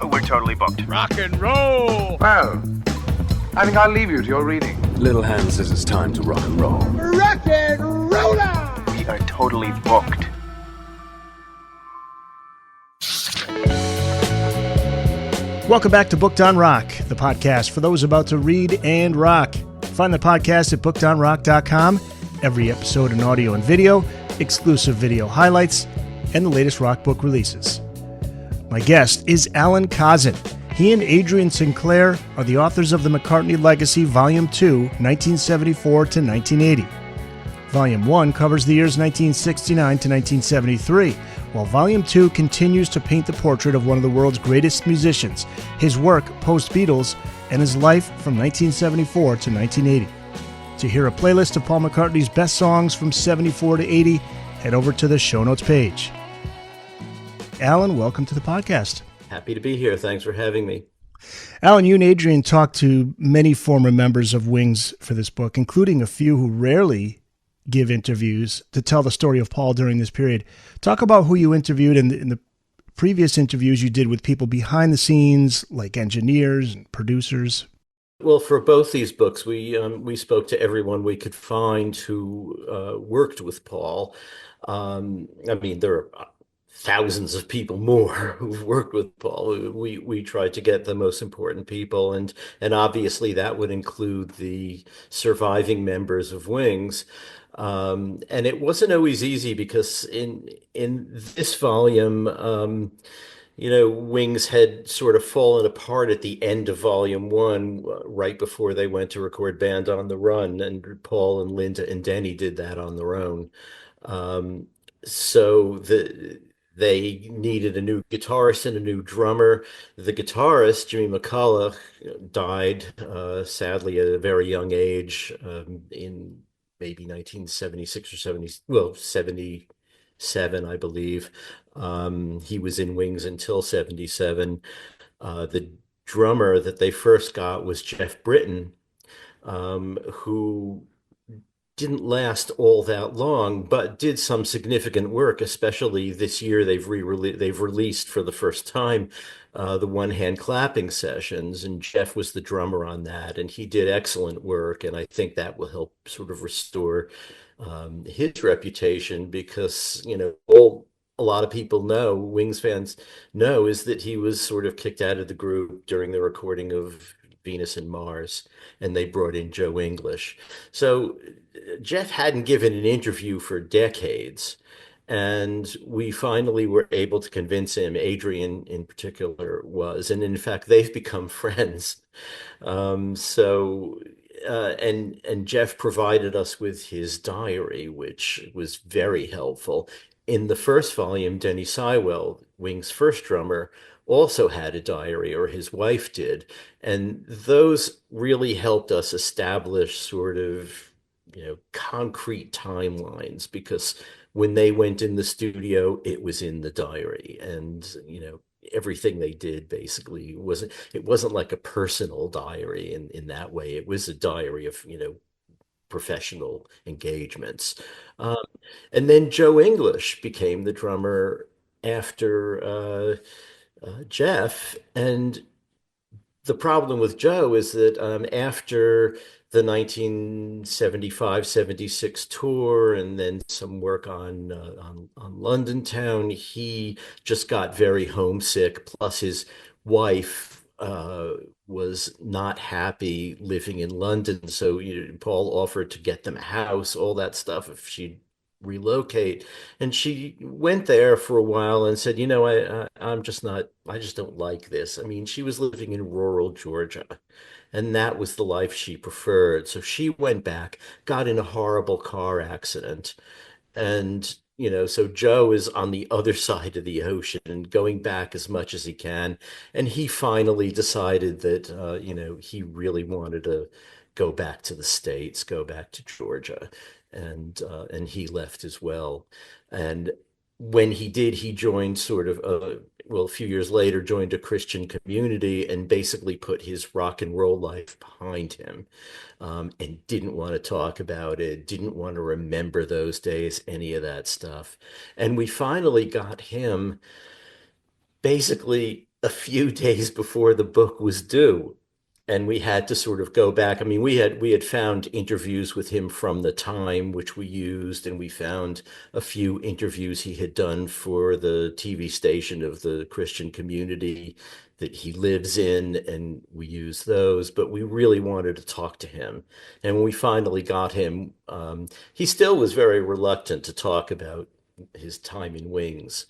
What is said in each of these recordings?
We're totally booked. Rock and roll! Well, I think I'll leave you to your reading. Little Hand says it's time to rock and roll. Rock and roller! We are totally booked. Welcome back to Booked on Rock, the podcast for those about to read and rock. Find the podcast at bookedonrock.com. Every episode in audio and video, exclusive video highlights, and the latest rock book releases. My guest is Allan Kozinn. He and Adrian Sinclair are the authors of the McCartney Legacy Volume 2, 1974 to 1980. Volume 1 covers the years 1969 to 1973, while Volume 2 continues to paint the portrait of one of the world's greatest musicians, his work post-Beatles, and his life from 1974 to 1980. To hear a playlist of Paul McCartney's best songs from 74 to 80, head over to the show notes page. Allan, welcome to the podcast. Happy to be here. Thanks for having me. Allan, you and Adrian talked to many former members of Wings for this book, including a few who rarely give interviews to tell the story of Paul during this period. Talk about who you interviewed in the previous interviews you did with people behind the scenes, like engineers and producers. Well, for both these books, we spoke to everyone we could find who worked with Paul. I mean, there are thousands of people more who've worked with Paul. We tried to get the most important people, and obviously that would include the surviving members of Wings. And it wasn't always easy because in this volume, Wings had sort of fallen apart at the end of Volume 1, right before they went to record Band on the Run, and Paul and Linda and Denny did that on their own. So they needed a new guitarist and a new drummer. The guitarist, Jimmy McCulloch, died sadly at a very young age in maybe 1976 or 77, I believe. He was in Wings until 77. The drummer that they first got was Jeff Britton, who didn't last all that long, but did some significant work, especially this year. They've released for the first time the one-hand clapping sessions, and Jeff was the drummer on that, and he did excellent work, and I think that will help sort of restore his reputation, because, a lot of people know, Wings fans know, is that he was sort of kicked out of the group during the recording of Venus and Mars, and they brought in Joe English. So Jeff hadn't given an interview for decades, and we finally were able to convince him. Adrian in particular was, and in fact they've become friends. And Jeff provided us with his diary, which was very helpful. In the first volume, Denny Sywell, Wings' first drummer, also had a diary, or his wife did. And those really helped us establish sort of, concrete timelines, because when they went in the studio, it was in the diary. And, everything they did basically wasn't like a personal diary in that way. It was a diary of, professional engagements. And then Joe English became the drummer after Jeff. And the problem with Joe is that after the 1975-76 tour, and then some work on London Town, he just got very homesick. Plus, his wife was not happy living in London, so Paul offered to get them a house, all that stuff, if she'd relocate. And she went there for a while and said, I just don't like this. I mean, she was living in rural Georgia, and that was the life she preferred. So she went back, got in a horrible car accident, and so Joe is on the other side of the ocean and going back as much as he can. And he finally decided that, he really wanted to go back to the States, go back to Georgia. And he left as well. And when he did, he joined sort of a few years later, joined a Christian community and basically put his rock and roll life behind him, and didn't want to talk about it, didn't want to remember those days, any of that stuff. And we finally got him basically a few days before the book was due. And we had to sort of go back. I mean, we had found interviews with him from the time, which we used, and we found a few interviews he had done for the TV station of the Christian community that he lives in, and we used those. But we really wanted to talk to him. And when we finally got him, he still was very reluctant to talk about his time in Wings.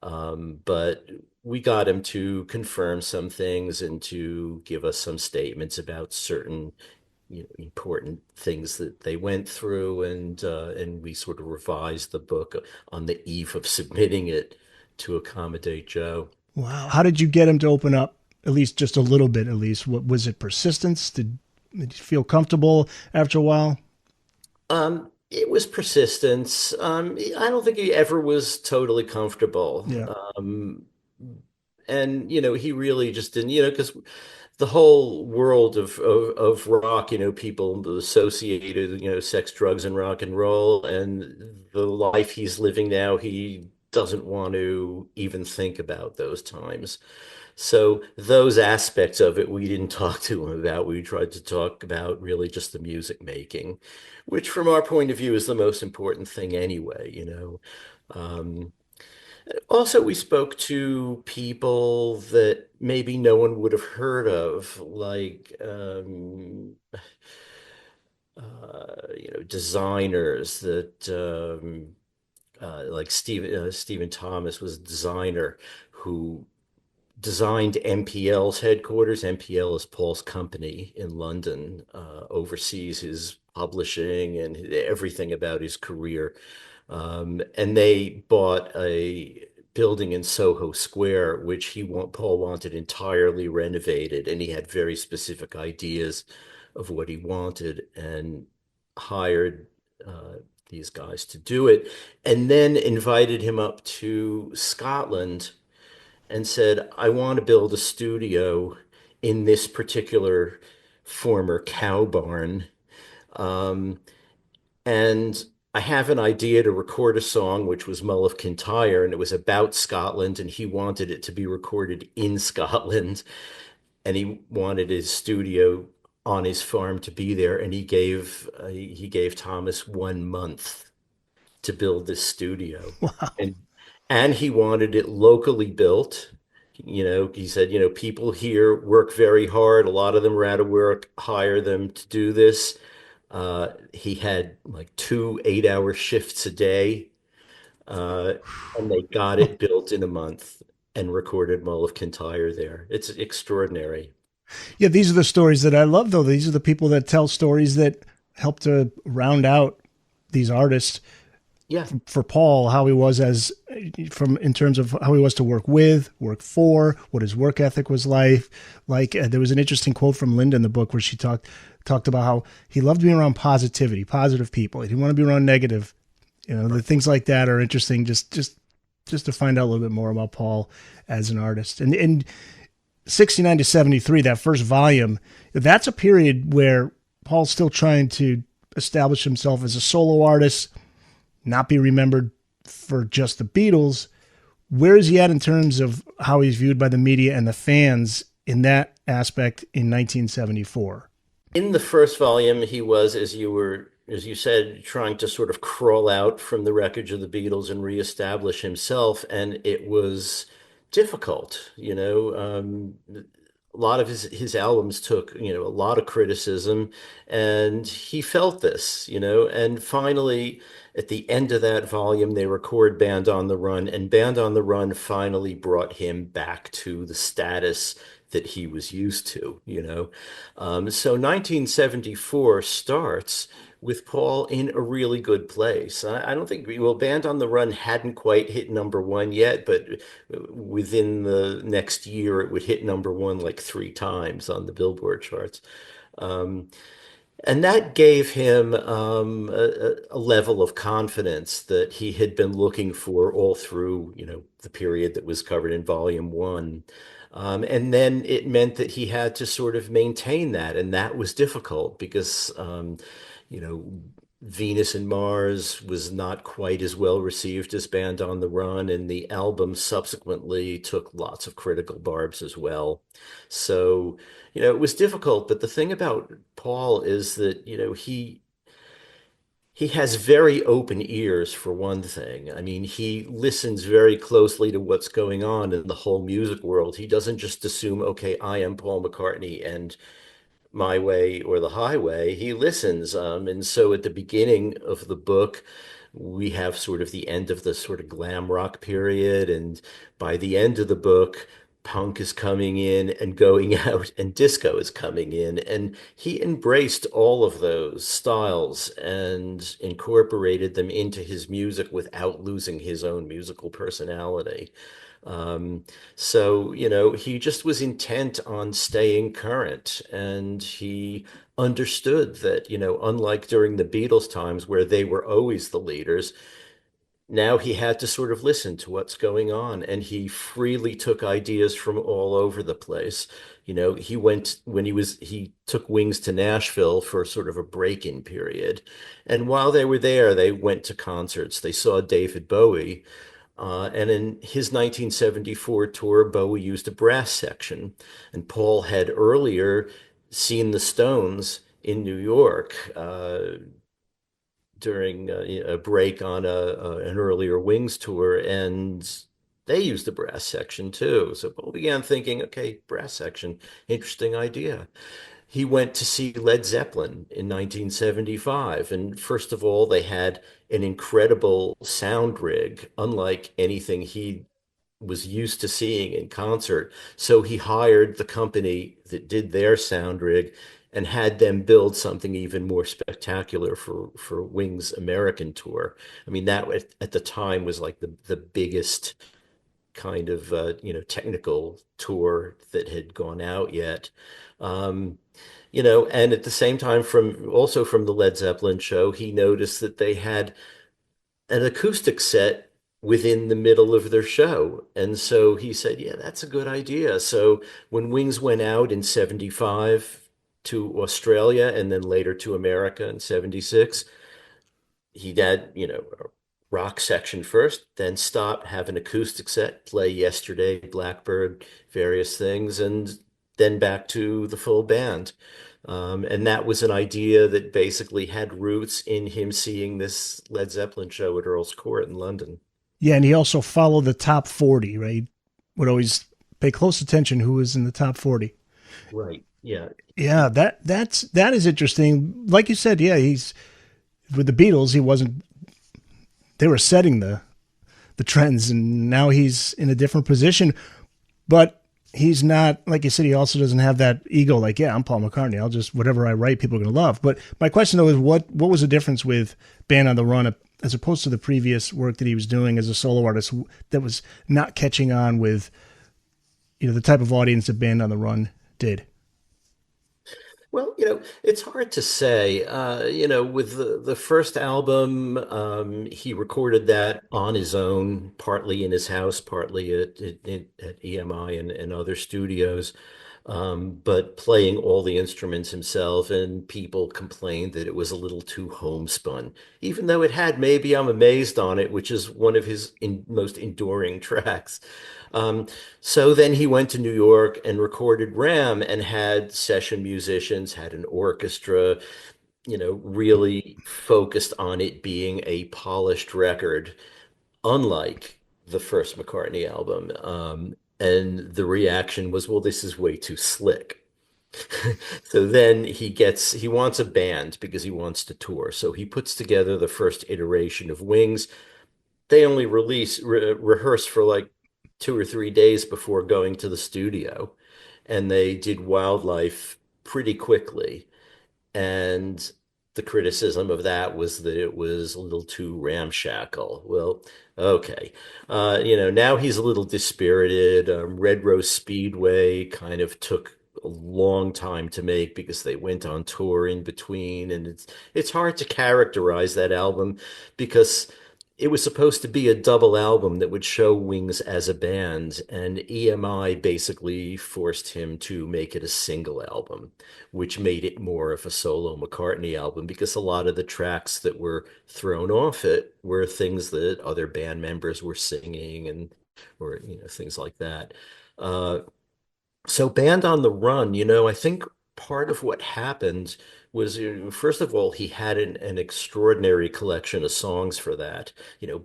But we got him to confirm some things and to give us some statements about certain, important things that they went through, and we sort of revised the book on the eve of submitting it to accommodate Joe. Wow. How did you get him to open up, at least just a little bit, at least? What was it, persistence? Did you feel comfortable after a while? It was persistence. I don't think he ever was totally comfortable. Yeah. And he really just didn't, because the whole world of rock, people associated, sex, drugs, and rock and roll, and the life he's living now, he doesn't want to even think about those times. So those aspects of it, we didn't talk to him about. We tried to talk about really just the music making, which from our point of view is the most important thing anyway. Um, Also, we spoke to people that maybe no one would have heard of, like designers that like Stephen Thomas was a designer who designed MPL's headquarters. MPL is Paul's company in London, oversees his publishing and everything about his career. And they bought a building in Soho Square, which Paul wanted entirely renovated, and he had very specific ideas of what he wanted, and hired these guys to do it, and then invited him up to Scotland and said, I want to build a studio in this particular former cow barn. Um, and I have an idea to record a song, which was Mull of Kintyre, and it was about Scotland, and he wanted it to be recorded in Scotland, and he wanted his studio on his farm to be there, and he gave Thomas 1 month to build this studio. Wow. And he wanted it locally built. He said, people here work very hard. A lot of them are out of work, hire them to do this. He had like 2 8-hour shifts a day, uh, and they got it built in a month and recorded Mull of Kintyre there. It's extraordinary. Yeah, these are the stories that I love, though. These are the people that tell stories that help to round out these artists. Yeah. For Paul, how he was in terms of how he was to work with, work for, what his work ethic was like. There was an interesting quote from Linda in the book where she talked about how he loved being around positivity, positive people. He didn't want to be around negative. The things like that are interesting. Just to find out a little bit more about Paul as an artist. And in 69 to 73, that first volume, that's a period where Paul's still trying to establish himself as a solo artist, not be remembered for just the Beatles. Where is he at in terms of how he's viewed by the media and the fans in that aspect in 1974? In the first volume, he was, as you said, trying to sort of crawl out from the wreckage of the Beatles and reestablish himself, and it was difficult. A lot of his albums took, a lot of criticism, and he felt this, and finally at the end of that volume, they record Band on the Run, and Band on the Run finally brought him back to the status that he was used to. So 1974 starts with Paul in a really good place. I don't think, well, Band on the Run hadn't quite hit #1 yet, but within the next year, it would hit #1 like 3 times on the Billboard charts. And that gave him a level of confidence that he had been looking for all through, the period that was covered in Volume 1. And then it meant that he had to sort of maintain that, and that was difficult because, you know, Venus and Mars was not quite as well received as Band on the Run, and the album subsequently took lots of critical barbs as well. So, it was difficult, but the thing about Paul is that, he has very open ears for one thing. I mean, he listens very closely to what's going on in the whole music world. He doesn't just assume, okay, I am Paul McCartney and my way or the highway. He listens. And so at the beginning of the book, we have sort of the end of the sort of glam rock period. And by the end of the book, punk is coming in and going out, and disco is coming in. And he embraced all of those styles and incorporated them into his music without losing his own musical personality. Um, so, he just was intent on staying current, and he understood that, unlike during the Beatles times where they were always the leaders, now he had to sort of listen to what's going on, and he freely took ideas from all over the place. He went when he took Wings to Nashville for sort of a break-in period. And while they were there, they went to concerts. They saw David Bowie. And in his 1974 tour, Bowie used a brass section. And Paul had earlier seen the Stones in New York during a break on an earlier Wings tour, and they used the brass section too. So Paul began thinking, okay, brass section, interesting idea. He went to see Led Zeppelin in 1975, and first of all, they had an incredible sound rig, unlike anything he was used to seeing in concert. So he hired the company that did their sound rig and had them build something even more spectacular for Wings' American tour. I mean, that at the time was like the biggest kind of technical tour that had gone out yet. Um, and at the same time, from the Led Zeppelin show, he noticed that they had an acoustic set within the middle of their show. And so he said, yeah, that's a good idea. So when Wings went out in 75 to Australia and then later to America in 76, he had, a rock section first, then stop, have an acoustic set, play Yesterday, Blackbird, various things, and then back to the full band. And that was an idea that basically had roots in him seeing this Led Zeppelin show at Earl's Court in London. Yeah, and he also followed the top 40, right? Would always pay close attention who was in the top 40. Right. Yeah. Yeah, that is interesting. Like you said, yeah, he's with the Beatles, they were setting the trends, and now he's in a different position. But he's not, like you said, he also doesn't have that ego like, yeah, I'm Paul McCartney. I'll just, whatever I write, people are going to love. But my question, though, is what was the difference with Band on the Run as opposed to the previous work that he was doing as a solo artist that was not catching on with, the type of audience that Band on the Run did? Well, it's hard to say. With the first album, he recorded that on his own, partly in his house, partly at EMI and other studios, but playing all the instruments himself. And people complained that it was a little too homespun, even though it had Maybe I'm Amazed on it, which is one of his most enduring tracks. So then he went to New York and recorded Ram and had session musicians, had an orchestra, really focused on it being a polished record, unlike the first McCartney album. And the reaction was, well, this is way too slick. So then he wants a band because he wants to tour. So he puts together the first iteration of Wings. They only rehearse for like 2 or 3 days before going to the studio, and they did Wildlife pretty quickly. And the criticism of that was that it was a little too ramshackle. Well, okay. Now he's a little dispirited. Red Rose Speedway kind of took a long time to make because they went on tour in between, and it's hard to characterize that album because it was supposed to be a double album that would show Wings as a band, and EMI basically forced him to make it a single album, which made it more of a solo McCartney album because a lot of the tracks that were thrown off it were things that other band members were singing and or things like that. Uh, so Band on the Run, I think part of what happened was, first of all, he had an extraordinary collection of songs for that.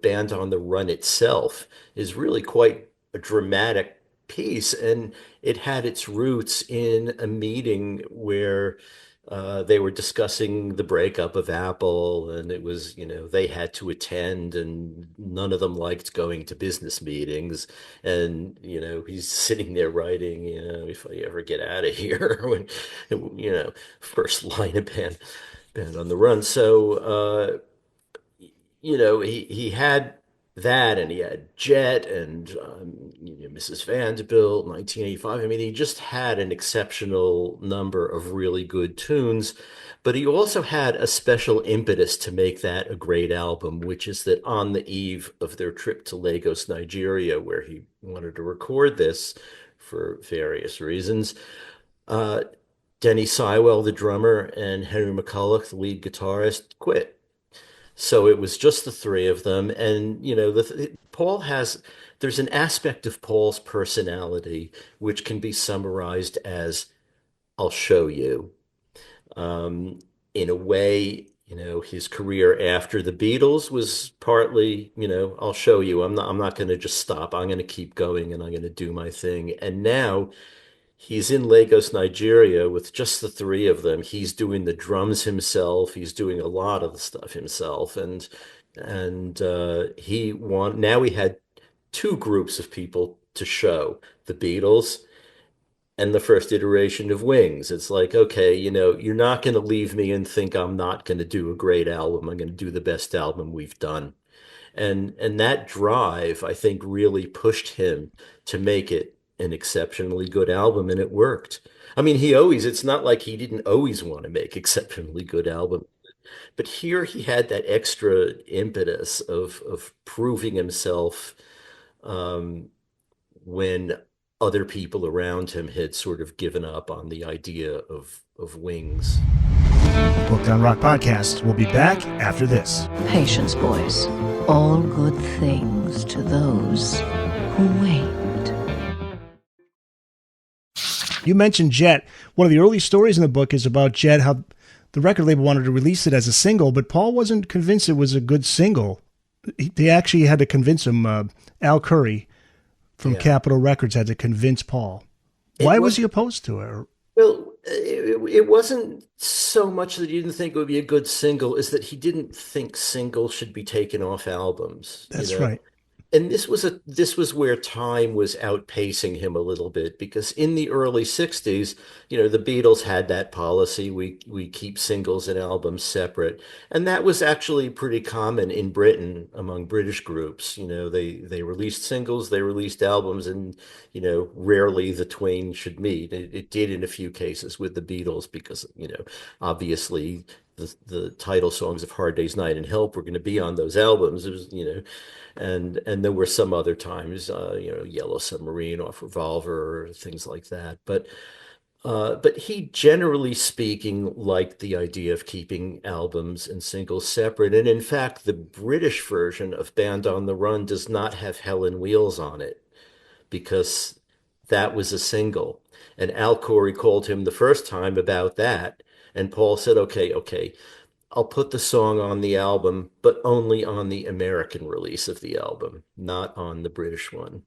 Band on the Run itself is really quite a dramatic piece, and it had its roots in a meeting where they were discussing the breakup of Apple, and it was, they had to attend, and none of them liked going to business meetings. And, he's sitting there writing, if I ever get out of here, when, first line of Band on the Run. So, he had that, and he had Jet and Mrs. Vanderbilt, 1985. I mean, he just had an exceptional number of really good tunes, but he also had a special impetus to make that a great album, which is that on the eve of their trip to Lagos, Nigeria, where he wanted to record this for various reasons, uh, Denny Seiwell, the drummer, and Henry McCulloch, the lead guitarist, quit. So it was just the three of them. And, Paul there's an aspect of Paul's personality which can be summarized as, I'll show you. In a way, his career after the Beatles was partly, I'll show you. I'm not going to just stop. I'm going to keep going and I'm going to do my thing. And now he's in Lagos, Nigeria with just the three of them. He's doing the drums himself. He's doing a lot of the stuff himself. And now he had two groups of people to show, the Beatles and the first iteration of Wings. It's like, okay, you're not going to leave me and think I'm not going to do a great album. I'm going to do the best album we've done. And that drive, I think, really pushed him to make it an exceptionally good album, and it worked. I mean, it's not like he didn't always want to make exceptionally good albums, but here he had that extra impetus of proving himself um, when other people around him had sort of given up on the idea of Wings. Booked on Rock podcast. We'll be back after this. Patience, boys. All good things to those who wait. You mentioned Jet. One of the early stories in the book is about Jet, how the record label wanted to release it as a single, but Paul wasn't convinced it was a good single. They actually had to convince him. Al Curry from Capitol Records had to convince Paul. Why was he opposed to it? Well, it wasn't so much that he didn't think it would be a good single, is that he didn't think singles should be taken off albums. That's right. And this was where time was outpacing him a little bit, because in the early 60s, the Beatles had that policy, we keep singles and albums separate. And that was actually pretty common in Britain among British groups. They released singles, they released albums, and rarely the twain should meet. It did in a few cases with the Beatles because, obviously the title songs of Hard Day's Night and Help were going to be on those albums. It was, and there were some other times, Yellow Submarine off Revolver, things like that. But he, generally speaking, liked the idea of keeping albums and singles separate. And in fact, the British version of Band on the Run does not have Helen Wheels on it because that was a single. And Al Corey called him the first time about that. And Paul said, okay, I'll put the song on the album, but only on the American release of the album, not on the British one.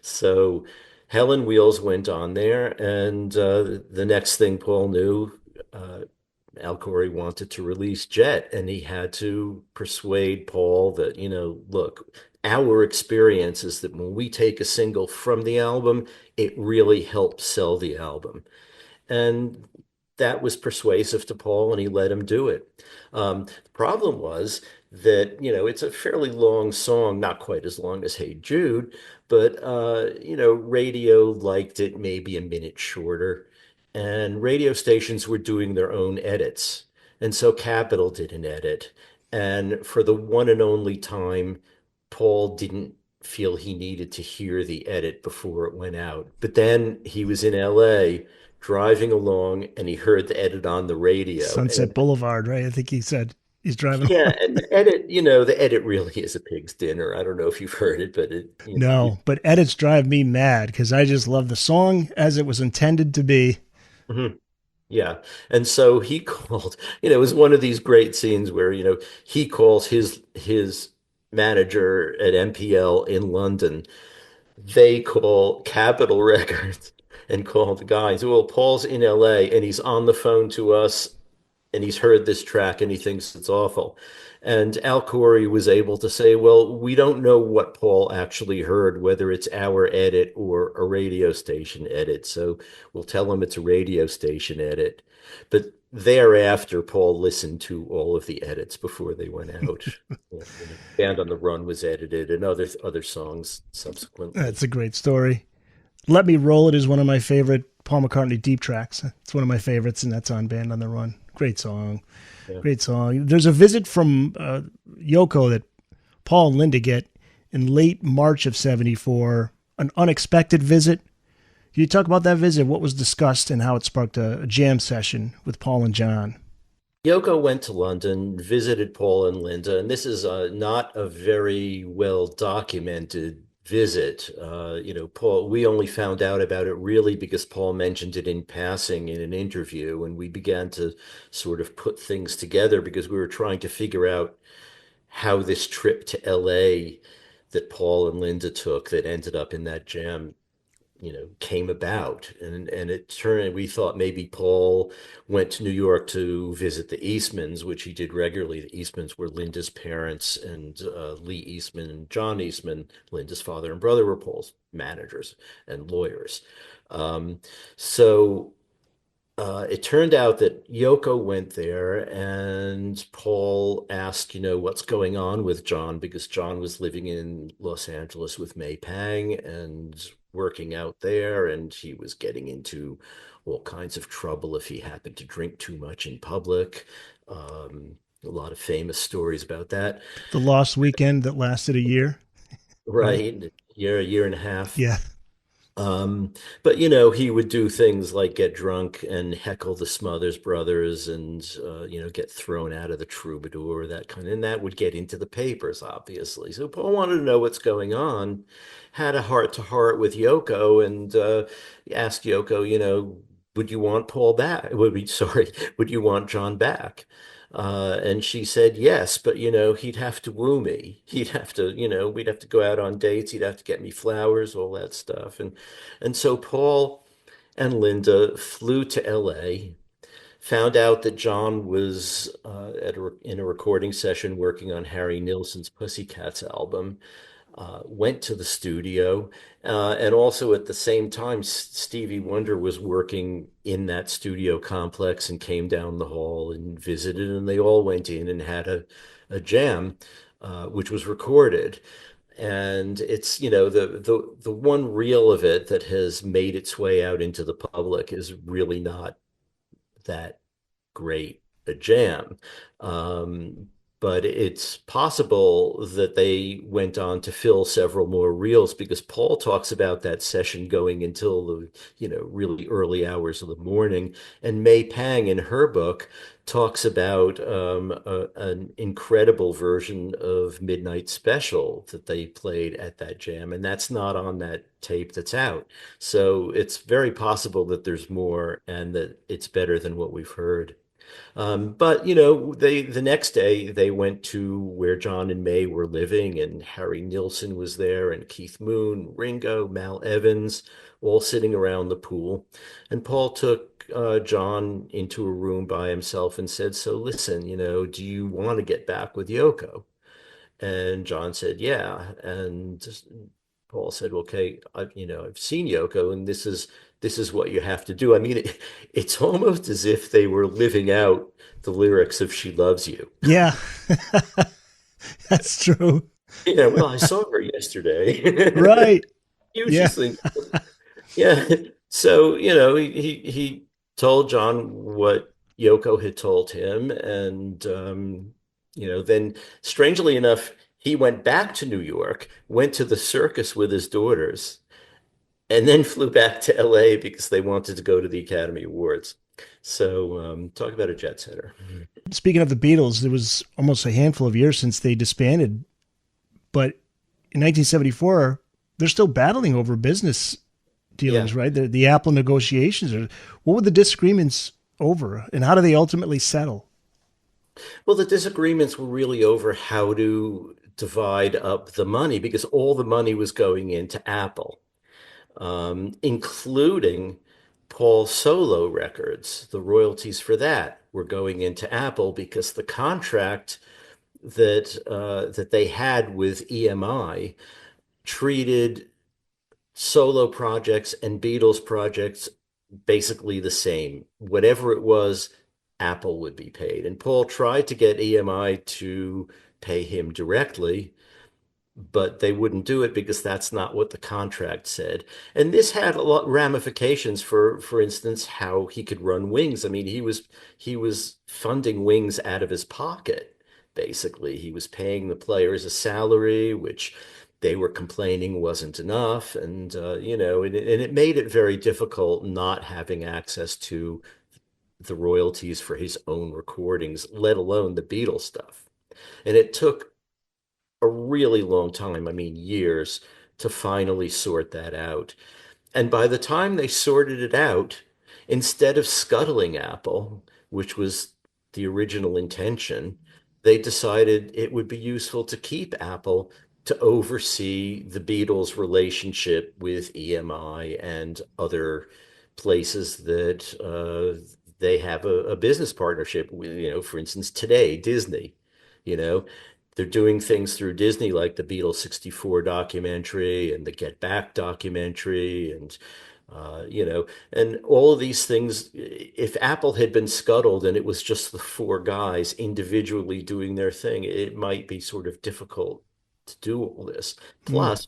So Helen Wheels went on there, and the next thing Paul knew, Al Corey wanted to release Jet, and he had to persuade Paul that, look, our experience is that when we take a single from the album, it really helps sell the album. And that was persuasive to Paul, and he let him do it. The problem was that, it's a fairly long song, not quite as long as Hey Jude, but, radio liked it maybe a minute shorter, and radio stations were doing their own edits. And so Capitol did an edit. And for the one and only time Paul didn't feel he needed to hear the edit before it went out. But then he was in LA driving along and he heard the edit on the radio. Sunset Boulevard, right? I think he said he's driving. Yeah, and the edit really is a pig's dinner. I don't know if you've heard it, but No, but edits drive me mad because I just love the song as it was intended to be. Mhm. Yeah. And so he called, it was one of these great scenes where, he calls his manager at MPL in London. They call Capitol Records and call the guys. Well, Paul's in LA and he's on the phone to us and he's heard this track and he thinks it's awful. And Al Corey was able to say, well, we don't know what Paul actually heard, whether it's our edit or a radio station edit. So we'll tell him it's a radio station edit. But thereafter, Paul listened to all of the edits before they went out. Band on the Run was edited and other songs subsequently. That's a great story. Let Me Roll It is one of my favorite Paul McCartney deep tracks. It's one of my favorites, and that's on Band on the Run. Great song. Yeah. Great song. There's a visit from Yoko that Paul and Linda get in late March of 74, an unexpected visit. Can you talk about that visit, what was discussed, and how it sparked a jam session with Paul and John? Yoko went to London, visited Paul and Linda, and this is not a very well documented visit. Paul, we only found out about it really because Paul mentioned it in passing in an interview, and we began to sort of put things together because we were trying to figure out how this trip to LA that Paul and Linda took that ended up in that jam came about. And it turned, we thought maybe Paul went to New York to visit the Eastmans, which he did regularly. The Eastmans were Linda's parents, and Lee Eastman and John Eastman, Linda's father and brother, were Paul's managers and lawyers. So it turned out that Yoko went there and Paul asked, what's going on with John, because John was living in Los Angeles with May Pang and working out there, and he was getting into all kinds of trouble if he happened to drink too much in public. A lot of famous stories about that. The Lost Weekend that lasted a year. Right. A year and a half. Yeah. But he would do things like get drunk and heckle the Smothers Brothers and get thrown out of the Troubadour, and that would get into the papers, obviously. So Paul wanted to know what's going on, had a heart-to-heart with Yoko, and asked Yoko, would you want Paul back? Would you want John back? And she said yes, but he'd have to woo me. He'd have to, we'd have to go out on dates. He'd have to get me flowers, all that stuff. And so Paul and Linda flew to LA, found out that John was in a recording session working on Harry Nilsson's Pussycats album. Went to the studio, and also at the same time, Stevie Wonder was working in that studio complex and came down the hall and visited, and they all went in and had a jam, which was recorded. And it's, the one reel of it that has made its way out into the public is really not that great a jam. But it's possible that they went on to fill several more reels because Paul talks about that session going until the, really early hours of the morning. And May Pang in her book talks about an incredible version of Midnight Special that they played at that jam. And that's not on that tape that's out. So it's very possible that there's more and that it's better than what we've heard. But the next day they went to where John and May were living, and Harry Nilsson was there, and Keith Moon, Ringo, Mal Evans, all sitting around the pool. And Paul took John into a room by himself and said, "So listen, do you want to get back with Yoko?" And John said, "Yeah." And Paul said, "Okay, I've seen Yoko, and this is what you have to do." I mean, it's almost as if they were living out the lyrics of "She Loves You." Yeah, that's true. Well, I saw her yesterday. Right. You think, yeah. So, he told John what Yoko had told him. And, then strangely enough, He went back to New York, went to the circus with his daughters, and then flew back to LA because they wanted to go to the Academy Awards. So talk about a jet setter. Speaking of the Beatles, there was almost a handful of years since they disbanded, but in 1974, they're still battling over business dealings, Yeah. right? The Apple negotiations. What were the disagreements over, and how do they ultimately settle? Well, the disagreements were really over how to divide up the money because all the money was going into Apple, including Paul's solo records. The royalties for that were going into Apple because the contract that they had with EMI treated solo projects and Beatles projects basically the same. Whatever it was, Apple would be paid. And Paul tried to get EMI to pay him directly, but they wouldn't do it because that's not what the contract said. And this had a lot ramifications for instance, how he could run Wings. I mean, he was funding Wings out of his pocket, basically. He was paying the players a salary, which they were complaining wasn't enough. And and it made it very difficult not having access to the royalties for his own recordings, let alone the Beatles stuff. And it took a really long time, I mean, years, to finally sort that out. And by the time they sorted it out, instead of scuttling Apple, which was the original intention, they decided it would be useful to keep Apple to oversee the Beatles' relationship with EMI and other places that they have a business partnership with, for instance, today, Disney, you know, they're doing things through Disney like the Beatles 64 documentary and the Get Back documentary and all of these things. If Apple had been scuttled and it was just the four guys individually doing their thing, it might be sort of difficult to do all this. Mm. Plus,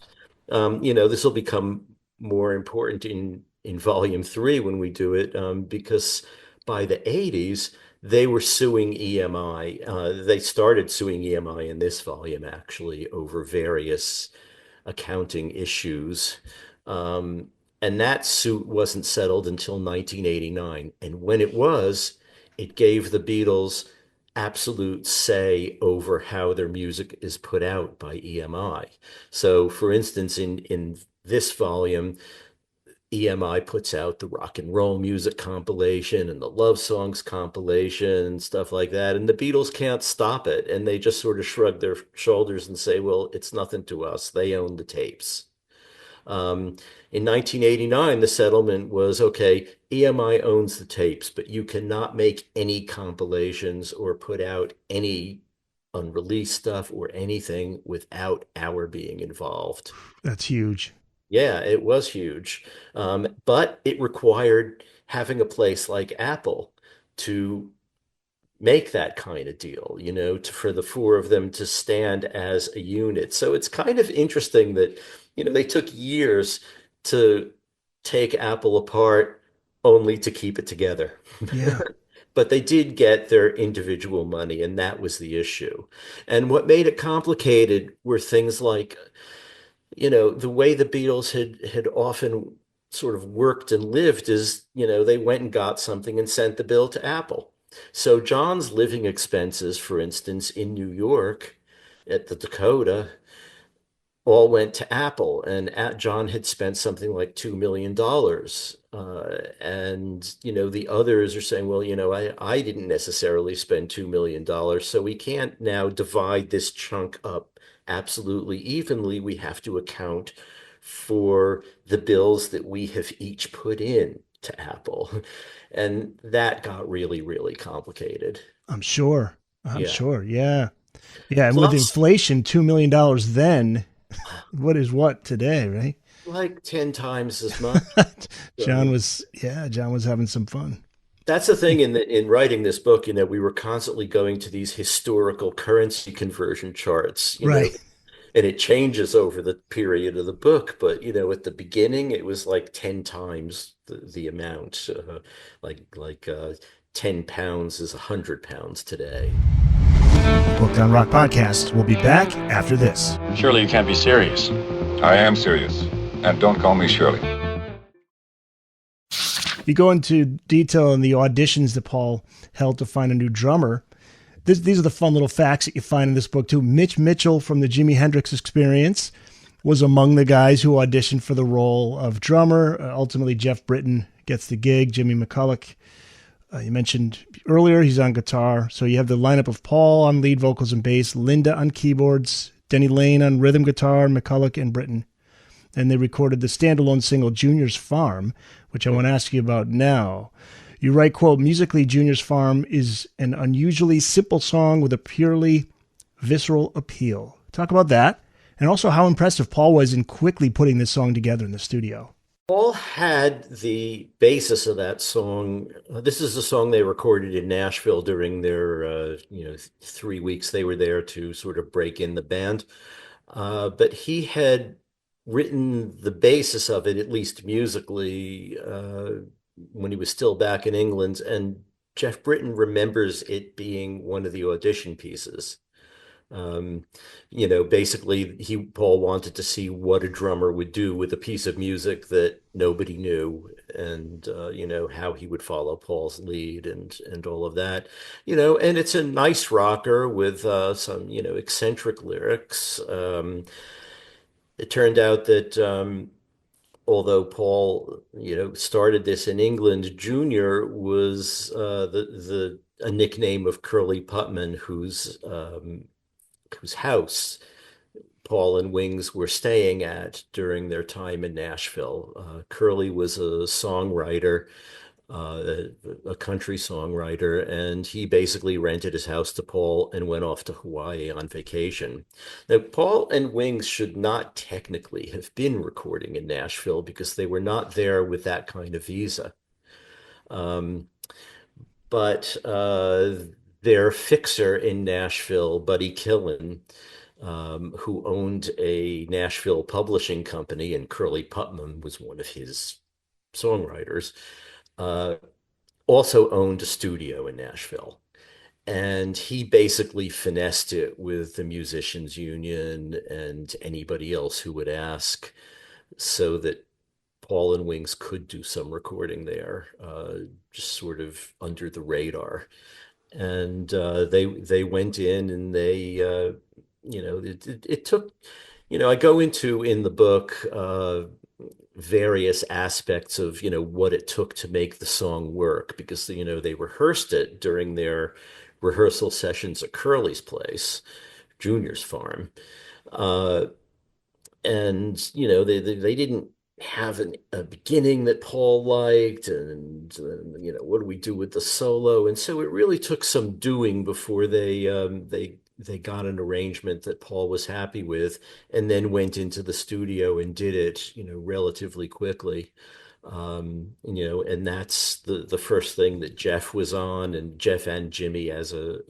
this will become more important in volume three when we do it, because by the 80s, they were suing EMI. They started suing EMI in this volume, actually, over various accounting issues. Um, and that suit wasn't settled until 1989. And when it was, it gave the Beatles absolute say over how their music is put out by EMI. So, for instance, in this volume, EMI puts out the rock and roll music compilation and the love songs compilation and stuff like that. And the Beatles can't stop it. And they just sort of shrug their shoulders and say, well, it's nothing to us. They own the tapes. In 1989, the settlement was, okay, EMI owns the tapes, but you cannot make any compilations or put out any unreleased stuff or anything without our being involved. That's huge. Yeah, it was huge. But it required having a place like Apple to make that kind of deal, for the four of them to stand as a unit. So it's kind of interesting that, they took years to take Apple apart only to keep it together. Yeah. But they did get their individual money, and that was the issue. And what made it complicated were things like, the way the Beatles had often sort of worked and lived is, they went and got something and sent the bill to Apple. So John's living expenses, for instance, in New York at the Dakota, all went to Apple, and John had spent something like $2 million. And, the others are saying, well, I didn't necessarily spend $2 million, so we can't now divide this chunk up absolutely evenly. We have to account for the bills that we have each put in to Apple. And that got really, really complicated. I'm sure. I'm Yeah. sure. Yeah. Yeah. And with Plus, inflation, $2 million then, what is what today, right? like 10 times as much. John was having some fun. That's the thing in writing this book, we were constantly going to these historical currency conversion charts, Right. and it changes over the period of the book. But, at the beginning, it was like 10 times the amount, like 10 pounds is 100 pounds today. Booked on Rock podcast. We'll be back after this. Surely you can't be serious. I am serious. And don't call me Shirley. You go into detail in the auditions that Paul held to find a new drummer. These are the fun little facts that you find in this book, too. Mitch Mitchell from the Jimi Hendrix Experience was among the guys who auditioned for the role of drummer. Ultimately, Jeff Britton gets the gig. Jimmy McCulloch, you mentioned earlier, he's on guitar. So you have the lineup of Paul on lead vocals and bass, Linda on keyboards, Denny Lane on rhythm guitar, McCulloch and Britton. And they recorded the standalone single Junior's Farm, which I want to ask you about now. You write, quote, musically, Junior's Farm is an unusually simple song with a purely visceral appeal. Talk about that, and also how impressive Paul was in quickly putting this song together in the studio. Paul had the basis of that song. This is a song they recorded in Nashville during their 3 weeks they were there to sort of break in the band. But he had written the basis of it, at least musically, when he was still back in England, and Jeff Britton remembers it being one of the audition pieces. Basically Paul wanted to see what a drummer would do with a piece of music that nobody knew, and how he would follow Paul's lead and all of that, and it's a nice rocker with some eccentric lyrics. It turned out that although Paul, started this in England, Junior was a nickname of Curly Putman, whose house Paul and Wings were staying at during their time in Nashville. Curly was a songwriter, a country songwriter, and he basically rented his house to Paul and went off to Hawaii on vacation. Now, Paul and Wings should not technically have been recording in Nashville because they were not there with that kind of visa. But their fixer in Nashville, Buddy Killen, who owned a Nashville publishing company, and Curly Putman was one of his songwriters, also owned a studio in Nashville. And he basically finessed it with the musicians union and anybody else who would ask, so that Paul and Wings could do some recording there, just sort of under the radar. And they went in, and they it took, I go into in the book various aspects of what it took to make the song work, because they rehearsed it during their rehearsal sessions at Curly's place, Junior's Farm, and they didn't have a beginning that Paul liked, and what do we do with the solo? And so it really took some doing before they got an arrangement that Paul was happy with, and then went into the studio and did it relatively quickly. And that's the first thing that Jeff was on, and Jeff and Jimmy as a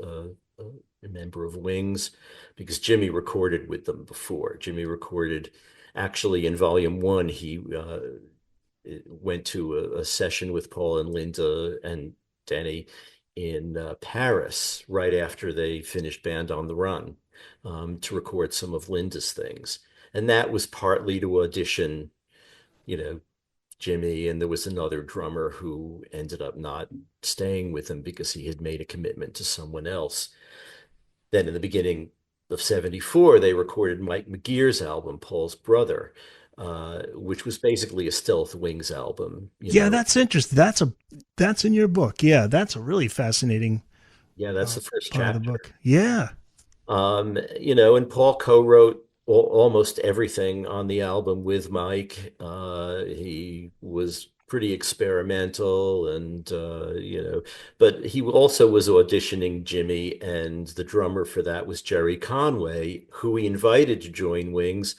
member of Wings, because Jimmy recorded with them before. Jimmy recorded. Actually, in Volume 1, he went to a session with Paul and Linda and Denny in Paris right after they finished Band on the Run, to record some of Linda's things. And that was partly to audition, Jimmy, and there was another drummer who ended up not staying with him because he had made a commitment to someone else. Then in the beginning of '74, they recorded Mike McGear's album, Paul's Brother, which was basically a Stealth Wings album. That's interesting. That's in your book. Yeah, that's a really fascinating. Yeah, that's the first part chapter of the book. Yeah. And Paul co-wrote almost everything on the album with Mike. He was pretty experimental, and but he also was auditioning Jimmy, and the drummer for that was Jerry Conway, who he invited to join Wings,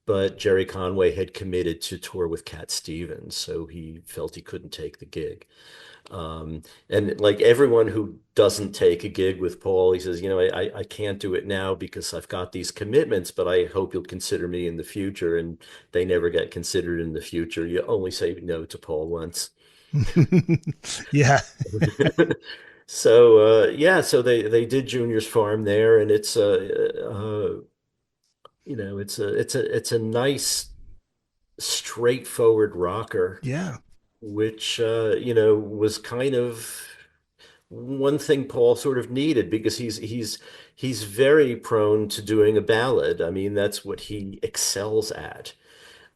but Jerry Conway had committed to tour with Cat Stevens, so he felt he couldn't take the gig. And like everyone who doesn't take a gig with Paul, he says, I can't do it now because I've got these commitments, but I hope you'll consider me in the future. And they never get considered in the future. You only say no to Paul once. Yeah. So yeah, so they did Junior's Farm there, and it's it's a nice straightforward rocker, Yeah. which was kind of one thing Paul sort of needed because he's very prone to doing a ballad. I mean, that's what he excels at.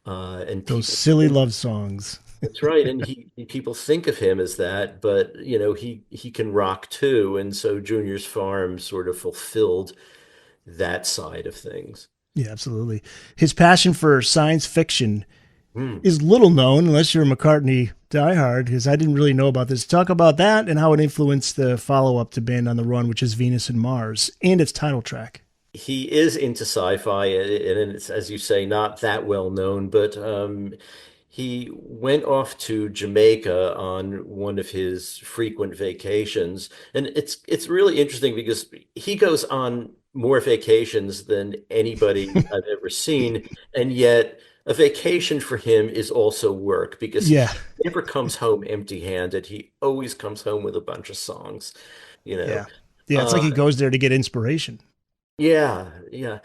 And Those people silly think love songs. that's right, and people think of him as that, but he can rock too, and so Junior's Farm sort of fulfilled that side of things. Yeah, absolutely. His passion for science fiction Hmm. is little known unless you're a McCartney diehard, because I didn't really know about this. Talk about that and how it influenced the follow up to Band on the Run, which is Venus and Mars, and its title track. He is into sci-fi, and it's, as you say, not that well known, but he went off to Jamaica on one of his frequent vacations, and it's really interesting because he goes on more vacations than anybody I've ever seen, and yet a vacation for him is also work because Yeah. he never comes home empty-handed. He always comes home with a bunch of songs, you know. Yeah. Yeah. It's like Uh, he goes there to get inspiration. yeah, yeah.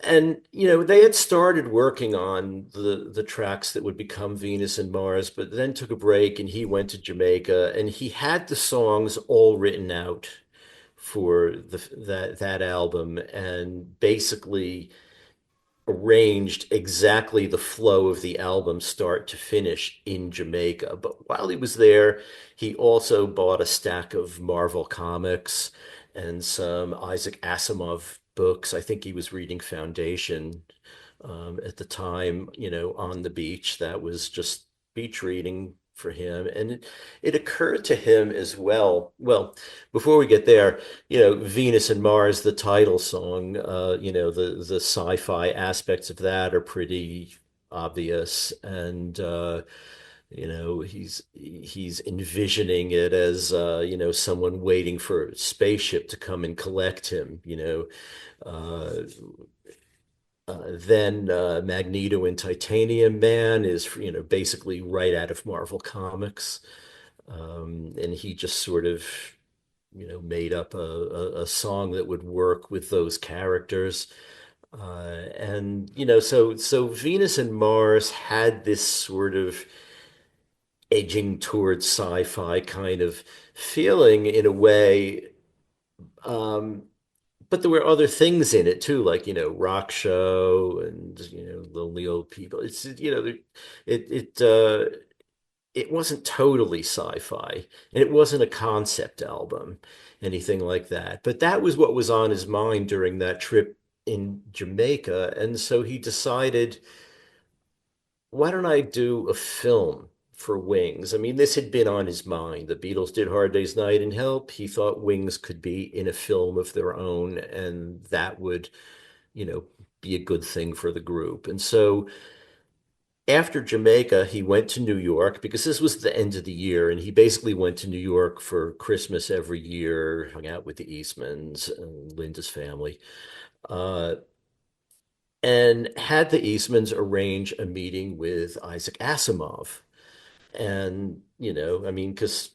And they had started working on the tracks that would become Venus and Mars, but then took a break and he went to Jamaica and he had the songs all written out for that album and basically arranged exactly the flow of the album start to finish in Jamaica. But while he was there, he also bought a stack of Marvel comics and some Isaac Asimov books. I think he was reading Foundation at the time, on the beach. That was just beach reading for him. And it occurred to him as well. Well, before we get there, Venus and Mars, the title song, the sci-fi aspects of that are pretty obvious. And he's envisioning it as someone waiting for a spaceship to come and collect him, uh, then Magneto and Titanium Man is, basically right out of Marvel Comics. And he just sort of, made up a song that would work with those characters. And, so Venus and Mars had this sort of edging towards sci-fi kind of feeling in a way. Um, but there were other things in it too, like, rock show and, lonely old people. It's, it wasn't totally sci-fi and it wasn't a concept album, anything like that. But that was what was on his mind during that trip in Jamaica. And so he decided, why don't I do a film for Wings? I mean, this had been on his mind. The Beatles did Hard Day's Night and Help. He thought Wings could be in a film of their own, and that would, you know, be a good thing for the group. And so after Jamaica, he went to New York because this was the end of the year, and he basically went to New York for Christmas every year, hung out with the Eastmans and Linda's family. Uh, and had the Eastmans arrange a meeting with Isaac Asimov. And, I mean, because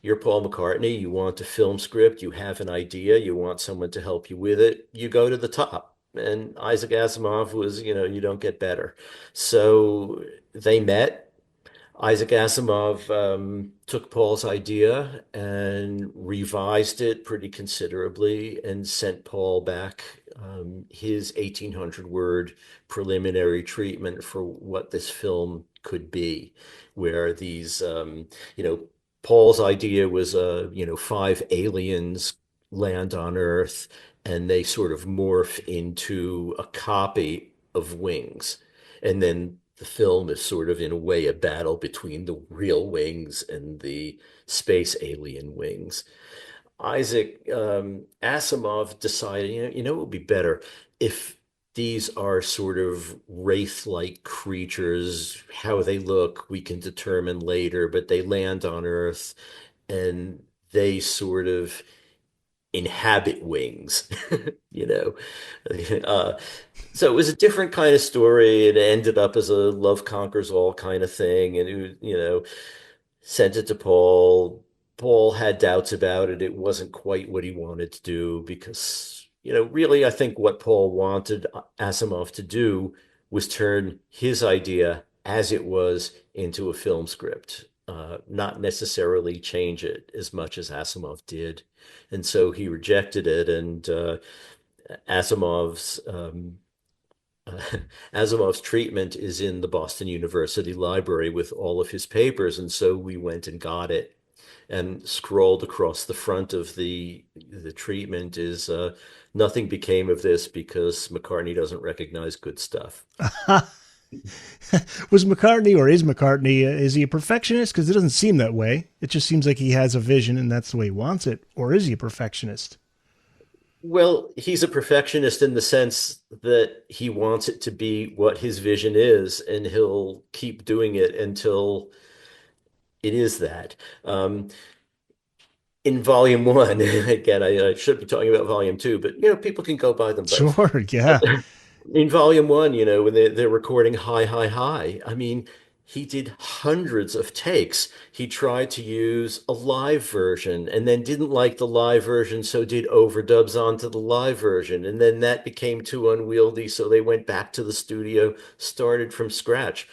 you're Paul McCartney, you want a film script, you have an idea, you want someone to help you with it, you go to the top. And Isaac Asimov was, you don't get better. So they met. Isaac Asimov took Paul's idea and revised it pretty considerably and sent Paul back his 1,800 word preliminary treatment for what this film could be, where these, Paul's idea was, five aliens land on Earth and they sort of morph into a copy of Wings. And then the film is sort of, in a way, a battle between the real Wings and the space alien Wings. Isaac Asimov decided, it would be better if these are sort of wraith-like creatures. How they look, we can determine later, but they land on Earth and they sort of inhabit Wings, you know. Uh, so it was a different kind of story. It ended up as a love conquers all kind of thing, and sent it to Paul. Paul had doubts about it. It wasn't quite what he wanted to do because, really, I think what Paul wanted Asimov to do was turn his idea as it was into a film script, not necessarily change it as much as Asimov did. And so he rejected it. And Asimov's Asimov's treatment is in the Boston University Library with all of his papers, and so we went and got it. And scrolled across the front of the treatment is nothing became of this because McCartney doesn't recognize good stuff. Was McCartney, or is McCartney, is he a perfectionist? Because it doesn't seem that way. It just seems like he has a vision and that's the way he wants it. Or is he a perfectionist? Well, he's a perfectionist in the sense that he wants it to be what his vision is, and he'll keep doing it until it is that. In volume one, again, I should be talking about volume two, but people can go buy them both. Sure, yeah. In volume one, when they're recording High, High, High, I mean, he did hundreds of takes. He tried to use a live version and then didn't like the live version, so did overdubs onto the live version. And then that became too unwieldy, so they went back to the studio, started from scratch.